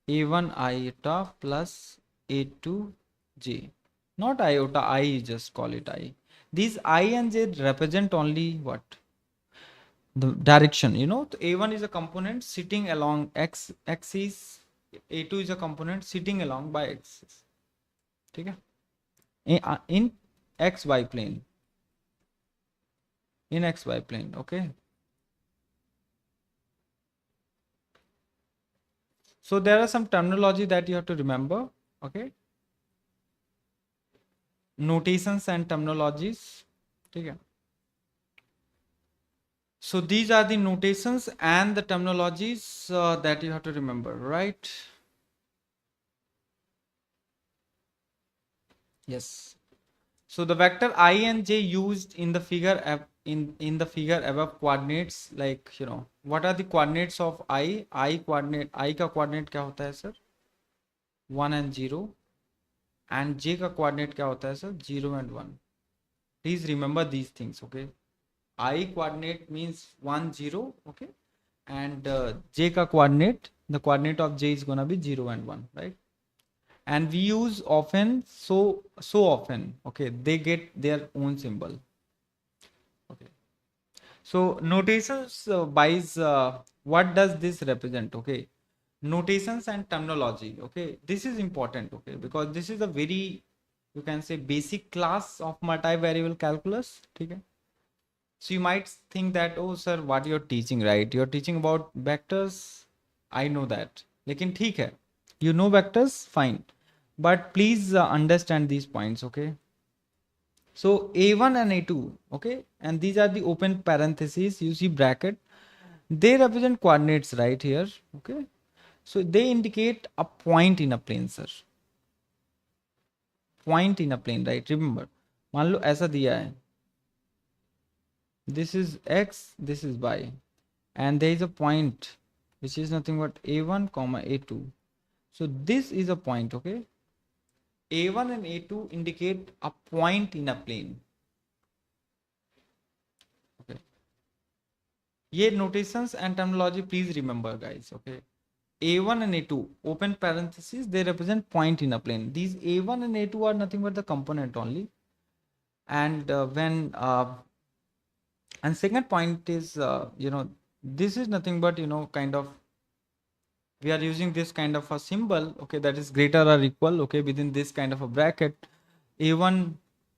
A1 iota plus A2 j. Not iota, I, just call it I. These I and J represent only what? The direction, A1 is a component sitting along x axis, A2 is a component sitting along by axis. Okay? In xy plane. In xy plane, okay? So there are some terminology that you have to remember, okay? Notations and terminologies. Okay? So these are the notations and the terminologies that you have to remember, right? Yes. So the vector I and J used in the figure in the figure above coordinates, like what are the coordinates of I coordinate, I का coordinate क्या होता है sir? 1 and 0, and J का coordinate क्या होता है sir? 0 and 1. Please remember these things, okay? I coordinate means 1 0, okay, and J का coordinate, the coordinate of J is gonna be 0 and 1, right? And we use often, so often, okay, they get their own symbol. Okay, so notations wise, what does this represent? Okay, notations and terminology, okay, this is important, okay, because this is a very, you can say, basic class of multivariable calculus. Okay, so you might think that, oh sir, what you're teaching, right? You're teaching about vectors, I know that, lekin theek hai, you know vectors, fine, but please understand these points, okay? So A1 and A2, okay, and these are the open parentheses, you see bracket, they represent coordinates right here, okay? So they indicate a point in a plane, sir. Point in a plane, right? Remember, मान लो ऐसा दिया है, this is x, this is y, and there is a point which is nothing but A1 comma A2. So this is a point, okay? A1 and A2 indicate a point in a plane. Okay. ये notations and terminology, please remember, guys. Okay. A1 and A2, open parentheses, they represent point in a plane. These A1 and A2 are nothing but the component only. And and second point is, this is nothing but, kind of, we are using this kind of a symbol, okay, that is greater or equal, okay, within this kind of a bracket. A1,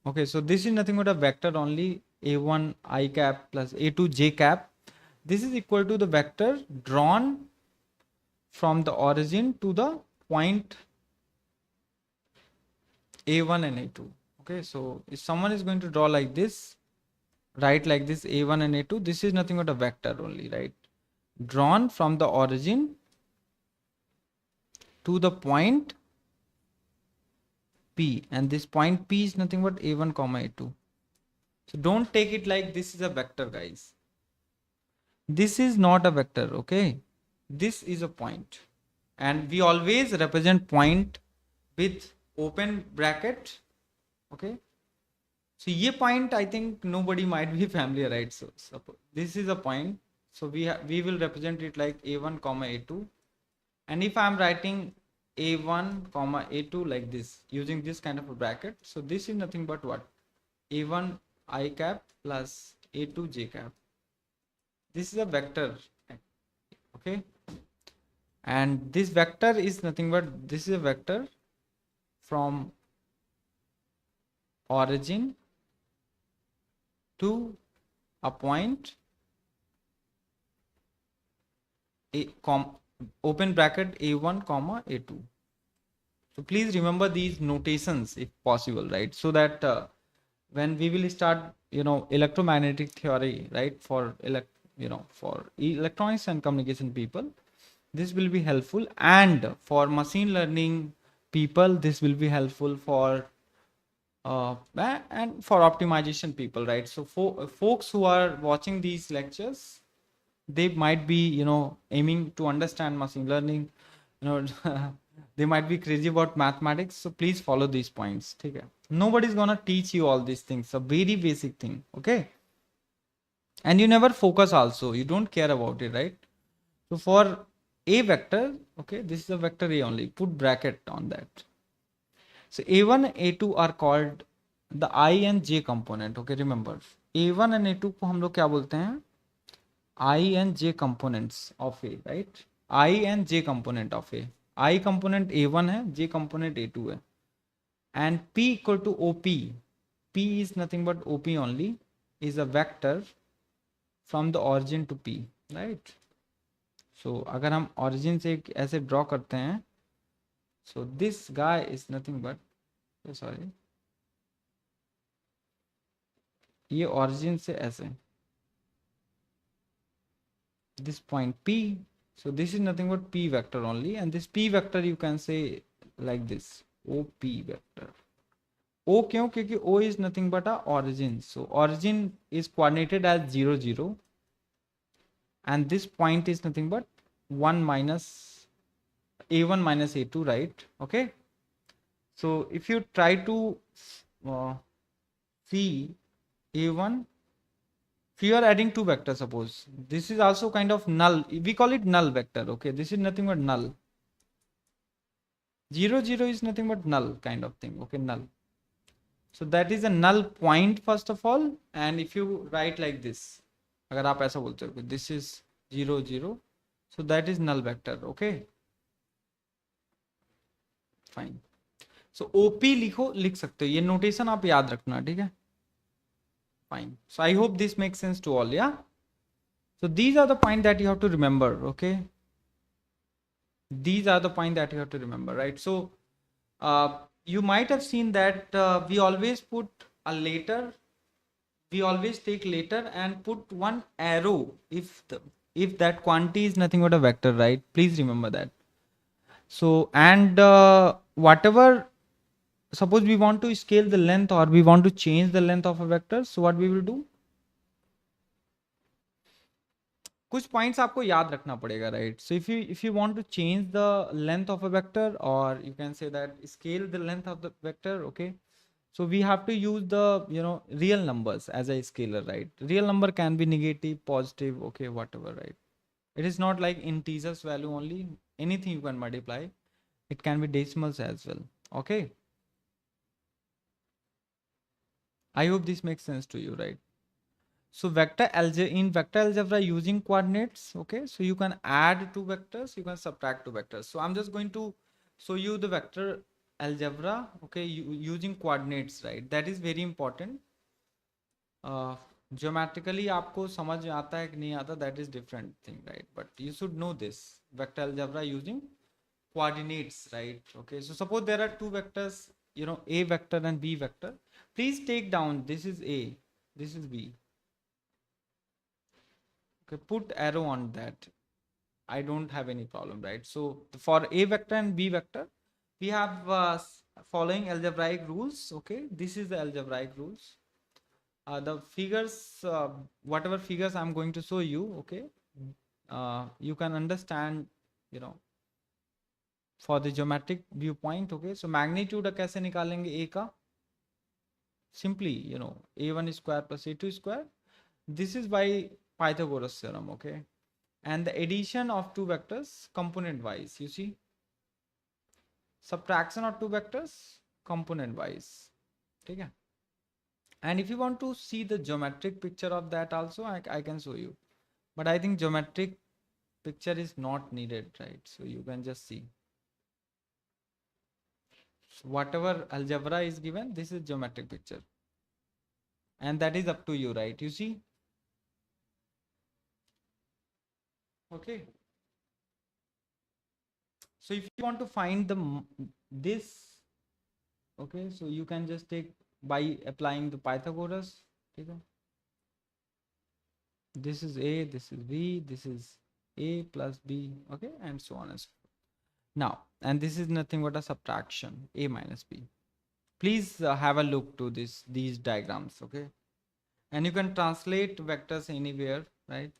okay, so this is nothing but a vector only, A1 I cap plus A2 J cap. This is equal to the vector drawn from the origin to the point A1 and A2. Okay, so if someone is going to draw like this, write like this A1 and A2, this is nothing but a vector only, right? Drawn from the origin to the point P, and this point P is nothing but A1 comma A2. So don't take it like this is a vector, guys. This is not a vector, okay? This is a point. And we always represent point with open bracket, okay? So ye point, I think nobody might be familiar, right? So this is a point. So we will represent it like A1 comma A2. And if I'm writing A1 comma A2 like this, using this kind of a bracket, so this is nothing but what? A1 I cap plus A2 J cap. This is a vector, okay? And this vector is nothing but, this is a vector from origin to a point open bracket A1 comma A2. So please remember these notations if possible, right? So that when we will start, electromagnetic theory, right, for for electronics and communication people, this will be helpful, and for machine learning people, this will be helpful for and for optimization people, right? So for folks who are watching these lectures, they might be aiming to understand machine learning, they might be crazy about mathematics, so please follow these points. Okay, nobody's gonna teach you all these things, a very basic thing, okay? And you never focus also, you don't care about it, right? So for a vector, okay, this is a vector A only, put bracket on that. So A1 and A2 are called the I and J component. Okay, remember A1 and A2 को हम लोग क्या बोलते हैं? I and J components of A, right? I and J component of A. I component A1 है, J component A2 है. And P equal to OP. P is nothing but OP only, is a vector from the origin to P, right? So अगर हम origin से ऐसे draw करते हैं, so this guy is nothing but, sorry, ये origin से ऐसे, this point P, so this is nothing but P vector only, and this P vector you can say like this, OP vector. O क्यों? क्योंकि O is nothing but a origin, so origin is coordinated as 0 0, and this point is nothing but 1 minus A1 minus A2, right? Okay, so if you try to see A1, if you are adding two vectors, suppose this is also kind of null, we call it null vector. Okay, this is nothing but null. 0 0 is nothing but null kind of thing. Okay, null. So that is a null point first of all, and if you write like this, अगर आप ऐसा बोलते हो, this is 0 0, so that is null vector. Okay, fine. So OP लिख सकते हो, ये notation आप याद रखना, ठीक है? Fine. So I hope this makes sense to all. Yeah, so these are the points that you have to remember. Okay, these are the points that you have to remember, right? So you might have seen that we always put a later, we always take later and put one arrow if that quantity is nothing but a vector, right? Please remember that. So and whatever, suppose we want to scale the length or we want to change the length of a vector, so what we will do, कुछ points आपको याद रखना पड़ेगा, right? So if you want to change the length of a vector, और you can say that scale the length of the vector. Okay, so we have to use the real numbers as a scalar, right? Real number can be negative, positive, okay, whatever, right? It is not like integers value only, anything you can multiply. It can be decimals as well. Okay, I hope this makes sense to you, right? So in vector algebra using coordinates, okay, so you can add two vectors, you can subtract two vectors. So I'm just going to show you the vector algebra, okay, using coordinates, right? That is very important. Geometrically आपको समझ में आता है कि नहीं आता, that is different thing, right? But you should know this vector algebra using coordinates, right? Okay, so suppose there are two vectors, A vector and B vector. Please take down, this is A, this is B. Okay, put arrow on that. I don't have any problem, right? So for A vector and B vector, we have following algebraic rules. Okay, this is the algebraic rules. The figures, whatever figures I'm going to show you, okay, you can understand, for the geometric viewpoint. Okay, so magnitude कैसे निकालेंगे A का? Simply, A1 square plus A2 square. This is by Pythagoras theorem. Okay, and the addition of two vectors component wise, you see, subtraction of two vectors component wise, okay? And if you want to see the geometric picture of that also, I can show you, but I think geometric picture is not needed, right? So you can just see, so whatever algebra is given, this is geometric picture, and that is up to you, right? You see, okay. So if you want to find this, okay, so you can just take by applying the Pythagoras. Okay, this is A, this is B, this is A plus B, okay, and so on and so forth. Now, and this is nothing but a subtraction, A minus B. Please have a look to these diagrams, okay, and you can translate vectors anywhere, right,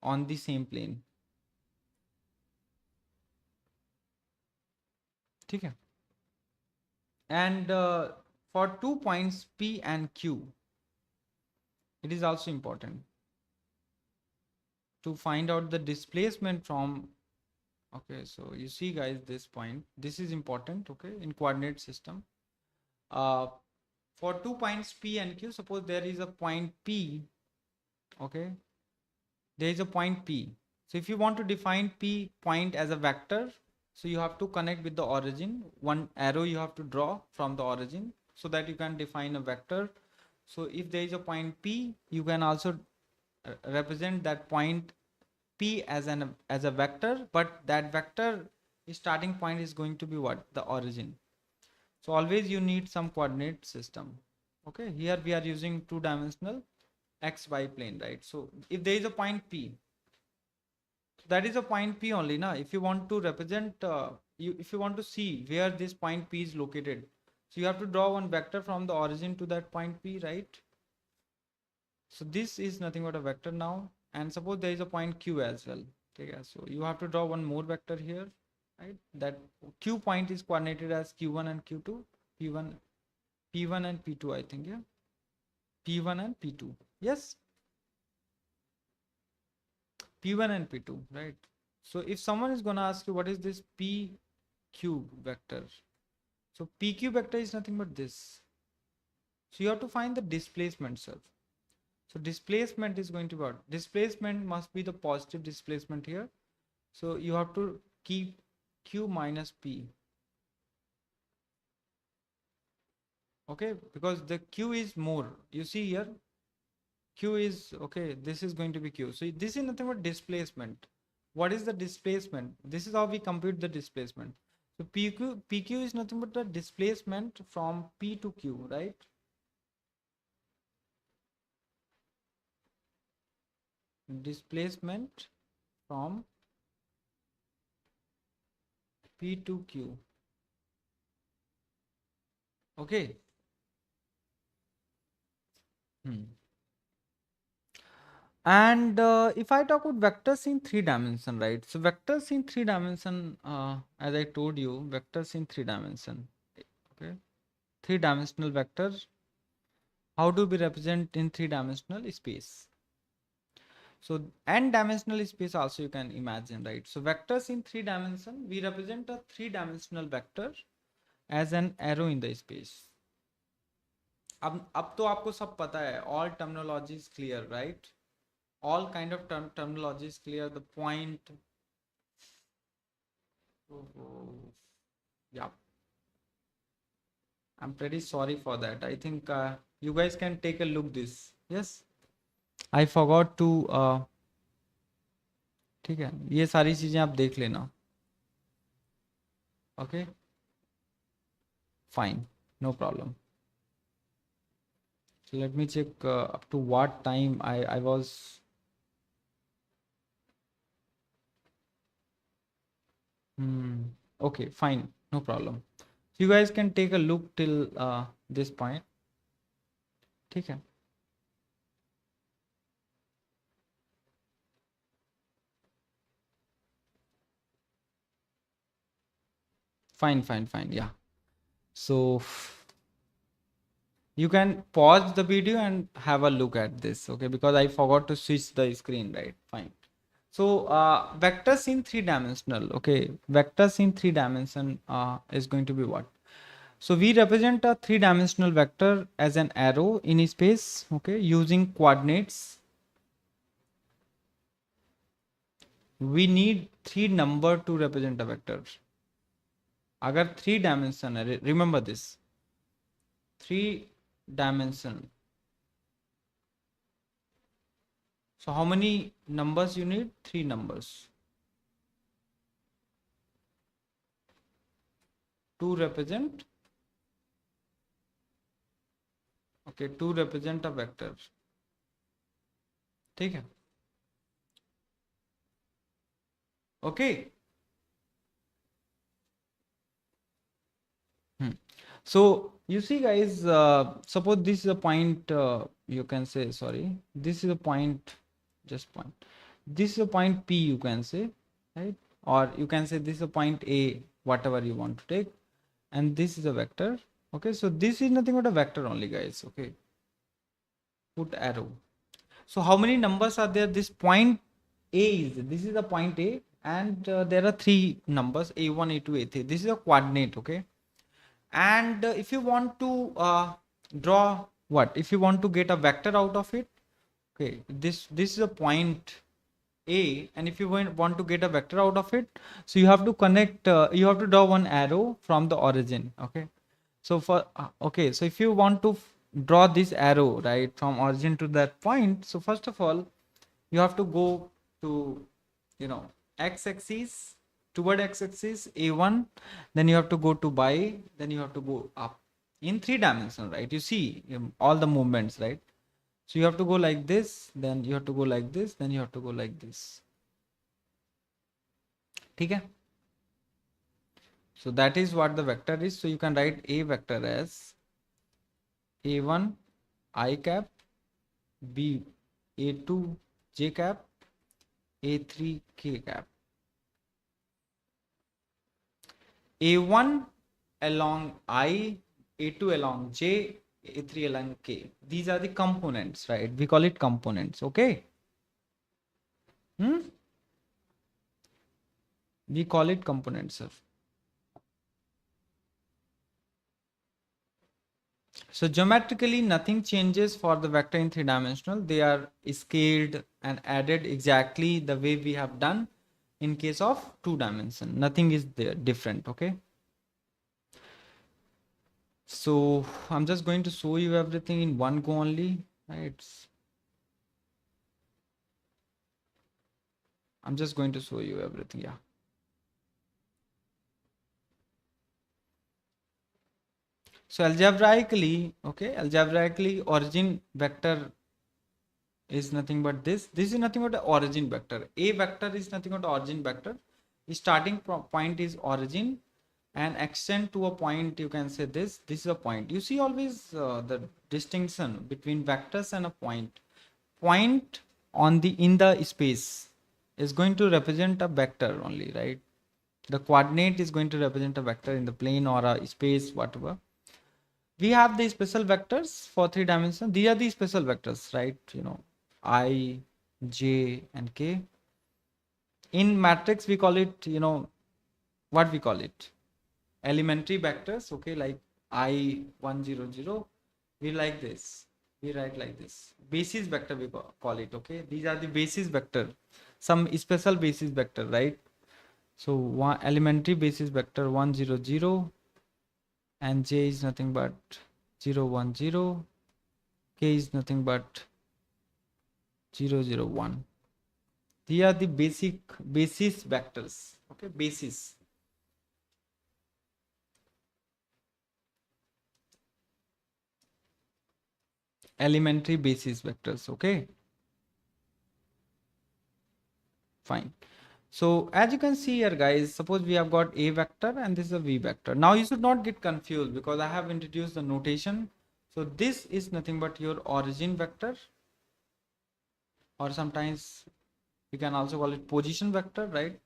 on the same plane. Okay, and for 2 points P and Q, it is also important to find out the displacement from Okay, so you see guys, this point, this is important, okay, in coordinate system. Uh, for 2 points P and Q, suppose there is a point P, okay, there is a point P. So if you want to define P point as a vector, so you have to connect with the origin. One arrow you have to draw from the origin so that you can define a vector. So if there is a point P, you can also represent that point P as a vector, but that vector starting point is going to be what? The origin. So always you need some coordinate system. Okay, here we are using two-dimensional XY plane, right? So if there is a point P, that is a point P only, na? If you want to represent, if you want to see where this point P is located, so you have to draw one vector from the origin to that point P, right? So this is nothing but a vector now. And suppose there is a point Q as well. Okay, so you have to draw one more vector here, right? That Q point is coordinated as Q1 and Q2, P1, P1 and P2, I think, yeah. P1 and P2. Yes. P1 and P2, right? So if someone is going to ask you what is this PQ vector, so PQ vector is nothing but this. So you have to find the displacement, sir. So displacement is going to be what? Displacement must be the positive displacement here. So you have to keep Q minus P. Okay, because the Q is more. You see here, Q is, okay, this is going to be Q. So this is nothing but displacement. What is the displacement? This is how we compute the displacement. So PQ is nothing but the displacement from P to Q, right? Displacement from P to Q. Okay. And if I talk about vectors in 3 dimension, right? So vectors in 3 dimension, as I told you, vectors in 3 dimension. Okay. 3 dimensional vectors. How do we represent in 3 dimensional space? So n-dimensional space also you can imagine, right? So vectors in 3 dimension, we represent a 3 dimensional vector as an arrow in the space. अब तो आपको सब पता है, all terminology is clear, right? All kind of terminology is clear. The point, yeah, I'm pretty sorry for that. I think you guys can take a look this. Yes, I forgot to ठीक है, ये सारी चीजें आप देख लेना. Okay, fine, no problem. So let me check up to what time I was. Okay, fine, no problem. So you guys can take a look till this point. ठीक है. Fine, yeah. So you can pause the video and have a look at this, okay, because I forgot to switch the screen, right? Fine. So vectors in 3 dimensional, okay, vectors in 3 dimension is going to be what? So we represent a 3 dimensional vector as an arrow in space, okay, using coordinates. We need 3 number to represent a vector. Agar 3 dimension, remember this, 3 dimension. So how many numbers you need? 3 numbers to represent, okay, to represent a vector. ठीक है? Okay. So you see guys, suppose this is a point, you can say, sorry, this is a point, just point. This is a point P, you can say, right? Or you can say this is a point A, whatever you want to take. And this is a vector. Okay, so this is nothing but a vector only, guys. Okay. Put arrow. So how many numbers are there? This point A is, this is the point A, and there are three numbers a1, a2, a3. This is a coordinate, okay? And if you want to draw what, if you want to get a vector out of it, okay, this is a point a, and if you want to get a vector out of it, so you have to connect, you have to draw one arrow from the origin, okay? So for okay, so if you want to draw this arrow, right, from origin to that point, so first of all you have to go to, you know, x-axis, toward x-axis a1, then you have to go to y, then you have to go up in 3 dimensions, right? You see all the movements, right? So you have to go like this, then you have to go like this, then you have to go like this. Okay? So that is what the vector is. So you can write a vector as a1 I cap, b a2 j cap, a3 k cap. A1 along I, A2 along J, A3 along K. These are the components, right? We call it components, okay? We call it components, sir. So geometrically, nothing changes for the vector in 3-dimensional. They are scaled and added exactly the way we have done in case of 2-dimension. Nothing is there different, okay? So I'm just going to show you everything in one go only, right? I'm just going to show you everything, yeah. So algebraically, okay, algebraically origin vector is nothing but this. This is nothing but the origin vector. A vector is nothing but origin vector. The starting point is origin and extend to a point, you can say this. This is a point. You see always the distinction between vectors and a point. Point on the in the space is going to represent a vector only, right? The coordinate is going to represent a vector in the plane or a space, whatever. We have the special vectors for 3 dimensions. These are the special vectors, right? You know, I, J, and K. In matrix, we call it, you know, what we call it? Elementary vectors, okay, like I100. We like this. We write like this. Basis vector, we call it, okay? These are the basis vector. Some special basis vector, right? So one elementary basis vector 100, and J is nothing but 010, K is nothing but 001. These are the basis vectors, okay? Basis. Elementary basis vectors, okay? Fine. So as you can see here, guys, suppose we have got a vector and this is a v vector. Now you should not get confused because I have introduced the notation. So this is nothing but your origin vector, or sometimes you can also call it position vector, right?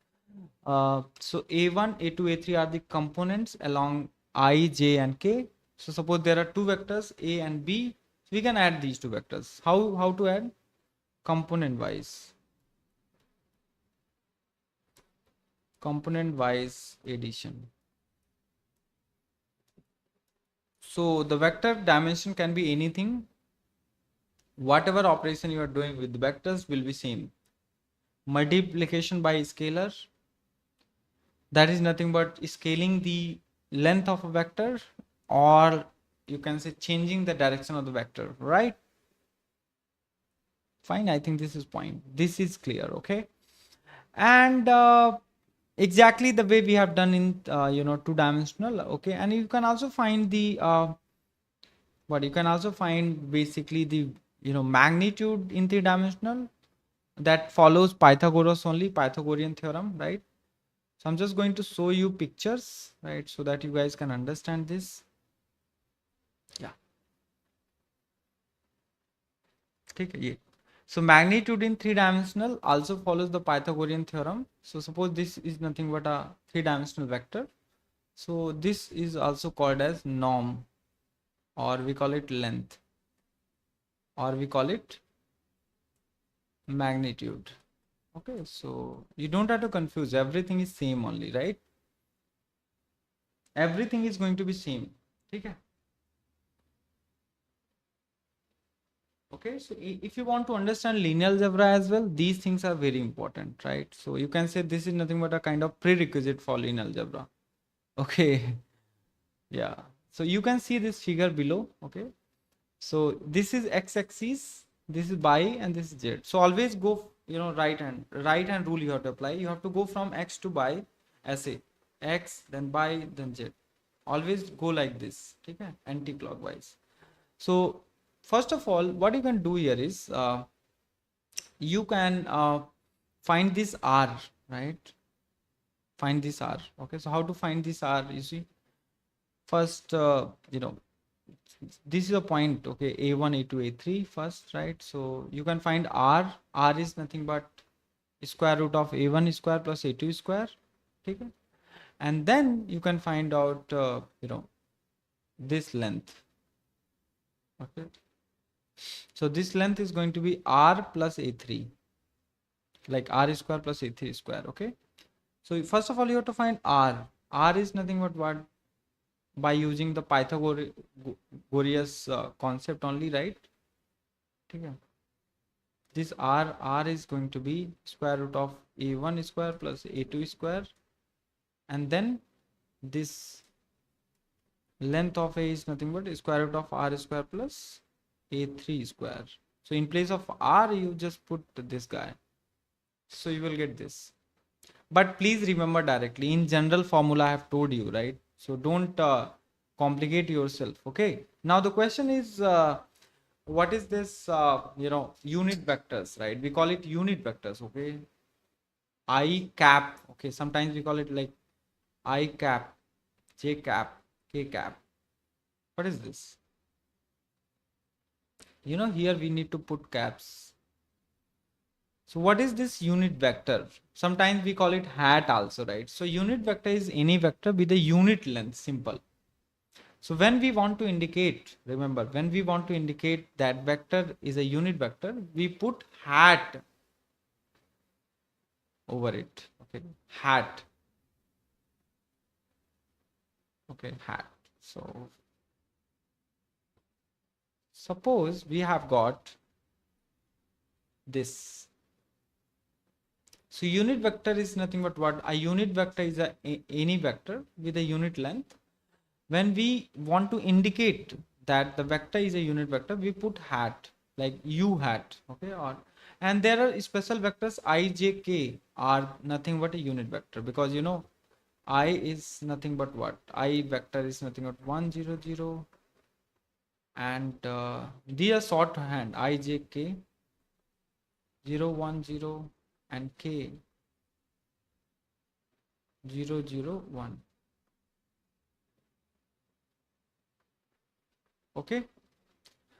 So a1, a2, a3 are the components along I, J, and K. So suppose there are two vectors a and b, so we can add these two vectors. How to add? Component wise. Component wise addition. So the vector dimension can be anything. Whatever operation you are doing with the vectors will be same. Multiplication by scalar, that is nothing but scaling the length of a vector, or you can say changing the direction of the vector, right? Fine, I think this is point. This is clear, okay? And exactly the way we have done in you know, 2-dimensional, okay? And you can also find the what you can also find basically the, you know, magnitude in 3-dimensional that follows Pythagoras only, Pythagorean theorem, right? So I'm just going to show you pictures, right, so that you guys can understand this. Yeah. Okay, yeah. So magnitude in 3-dimensional also follows the Pythagorean theorem. So suppose this is nothing but a 3-dimensional vector. So this is also called as norm, or we call it length, or we call it magnitude. Okay, so you don't have to confuse. Everything is same only, right? Everything is going to be same. Okay. Okay, so if you want to understand linear algebra as well, these things are very important, right? So you can say this is nothing but a kind of prerequisite for linear algebra. Okay, yeah. So you can see this figure below. Okay, so this is x-axis, this is y, and this is z. So always go, right hand rule you have to apply. You have to go from x to y as a x, then y, then z. Always go like this, okay, anti-clockwise. So first of all, what you can do here is you can find this r, right? Find this r. Okay, so how to find this r? You see, first, this is a point. Okay, a1, a2, a3 first, right? So you can find r. R is nothing but square root of a1 square plus a2 square. Okay, and then you can find out this length. Okay, so this length is going to be r plus a3, like r square plus a3 square. Okay, so first of all you have to find r. R is nothing but what? By using the Pythagorean concept only, right? Okay. This r is going to be square root of a1 square plus a2 square, and then this length of a is nothing but square root of r square plus a3 square. So in place of r you just put this guy, so you will get this. But please remember directly, in general formula I have told you, right? So don't complicate yourself. Okay, now the question is what is this unit vectors, right? We call it unit vectors. Okay, I cap. Okay, sometimes we call it like I cap, J cap, K cap. What is this? Here we need to put caps. So what is this unit vector? Sometimes we call it hat also, right? So unit vector is any vector with a unit length, simple. So when we want to indicate, remember, when we want to indicate that vector is a unit vector, we put hat over it. Okay, hat. Okay, hat. So suppose we have got this. So unit vector is nothing but what? A unit vector is any vector with a unit length. When we want to indicate that the vector is a unit vector, we put hat, like u hat. Okay, and there are special vectors I, j, k are nothing but a unit vector, because I is nothing but what? I vector is nothing but 1 0 0, and these are shorthand I, j, k 0 1 0 and k 0 0 1. Okay,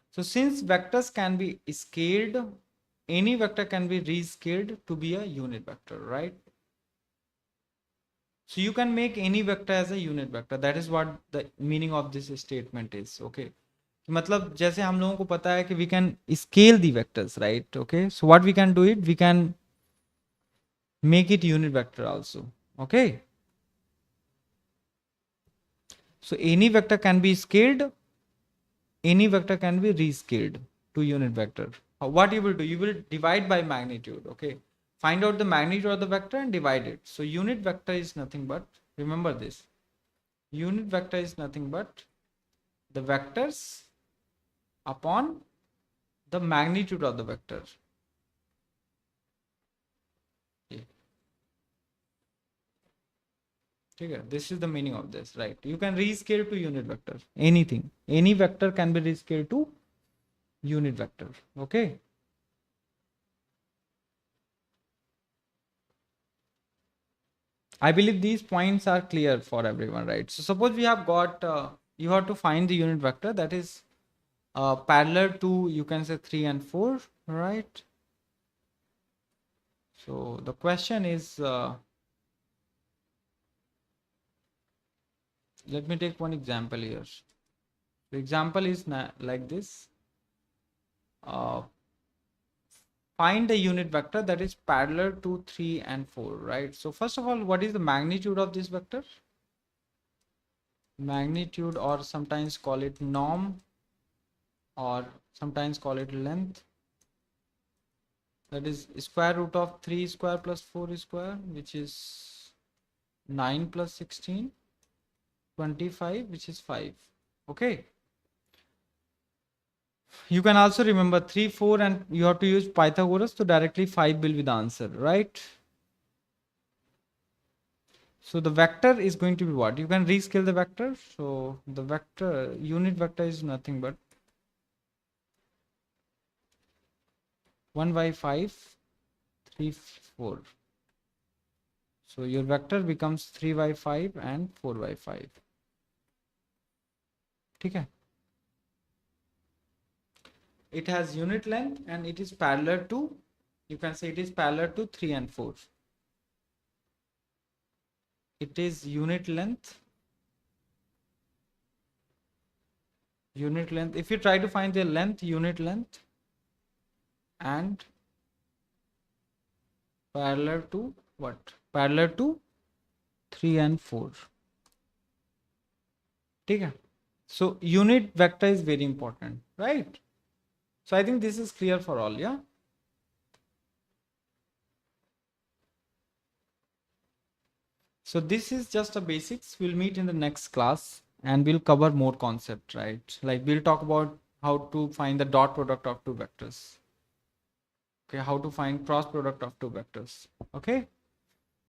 so since vectors can be scaled, any vector can be rescaled to be a unit vector, right? So you can make any vector as a unit vector. That is what the meaning of this statement is. Okay, मतलब जैसे हम लोगों को पता है कि we can scale the vectors, right? Okay, so what we can do it, we can make it unit vector also. Okay, so any vector can be scaled, any vector can be rescaled to unit vector. What you will do, you will divide by magnitude. Okay, find out the magnitude of the vector and divide it. So unit vector is nothing but, remember this, unit vector is nothing but the vectors upon the magnitude of the vector. Okay, this is the meaning of this, right? You can rescale to unit vector, anything, any vector can be rescaled to unit vector. Okay, I believe these points are clear for everyone, right? So suppose we have got you have to find the unit vector that is parallel to, you can say, 3 and 4, right? So the question is let me take one example here. The example is like this. find a unit vector that is parallel to 3 and 4, right? So first of all, what is the magnitude of this vector? Magnitude, or sometimes call it norm, or sometimes call it length. That is square root of 3 square plus 4 square, which is 9 plus 16, 25, which is 5. Okay. You can also remember 3, 4, and you have to use Pythagoras, so directly 5 will be the answer, right? So the vector is going to be what? You can rescale the vector. So the vector, unit vector, is nothing but 1 by 5, 3, 4. So your vector becomes 3 by 5 and 4 by 5. Okay. It has unit length and it is parallel to, you can say it is parallel to 3 and 4. It is unit length. If you try to find the length, unit length, and parallel to what? Parallel to 3 and 4. Okay. So unit vector is very important, right? So I think this is clear for all, yeah? So this is just a basics. We'll meet in the next class and we'll cover more concept, right? Like we'll talk about how to find the dot product of two vectors. Okay, how to find cross product of two vectors. Okay.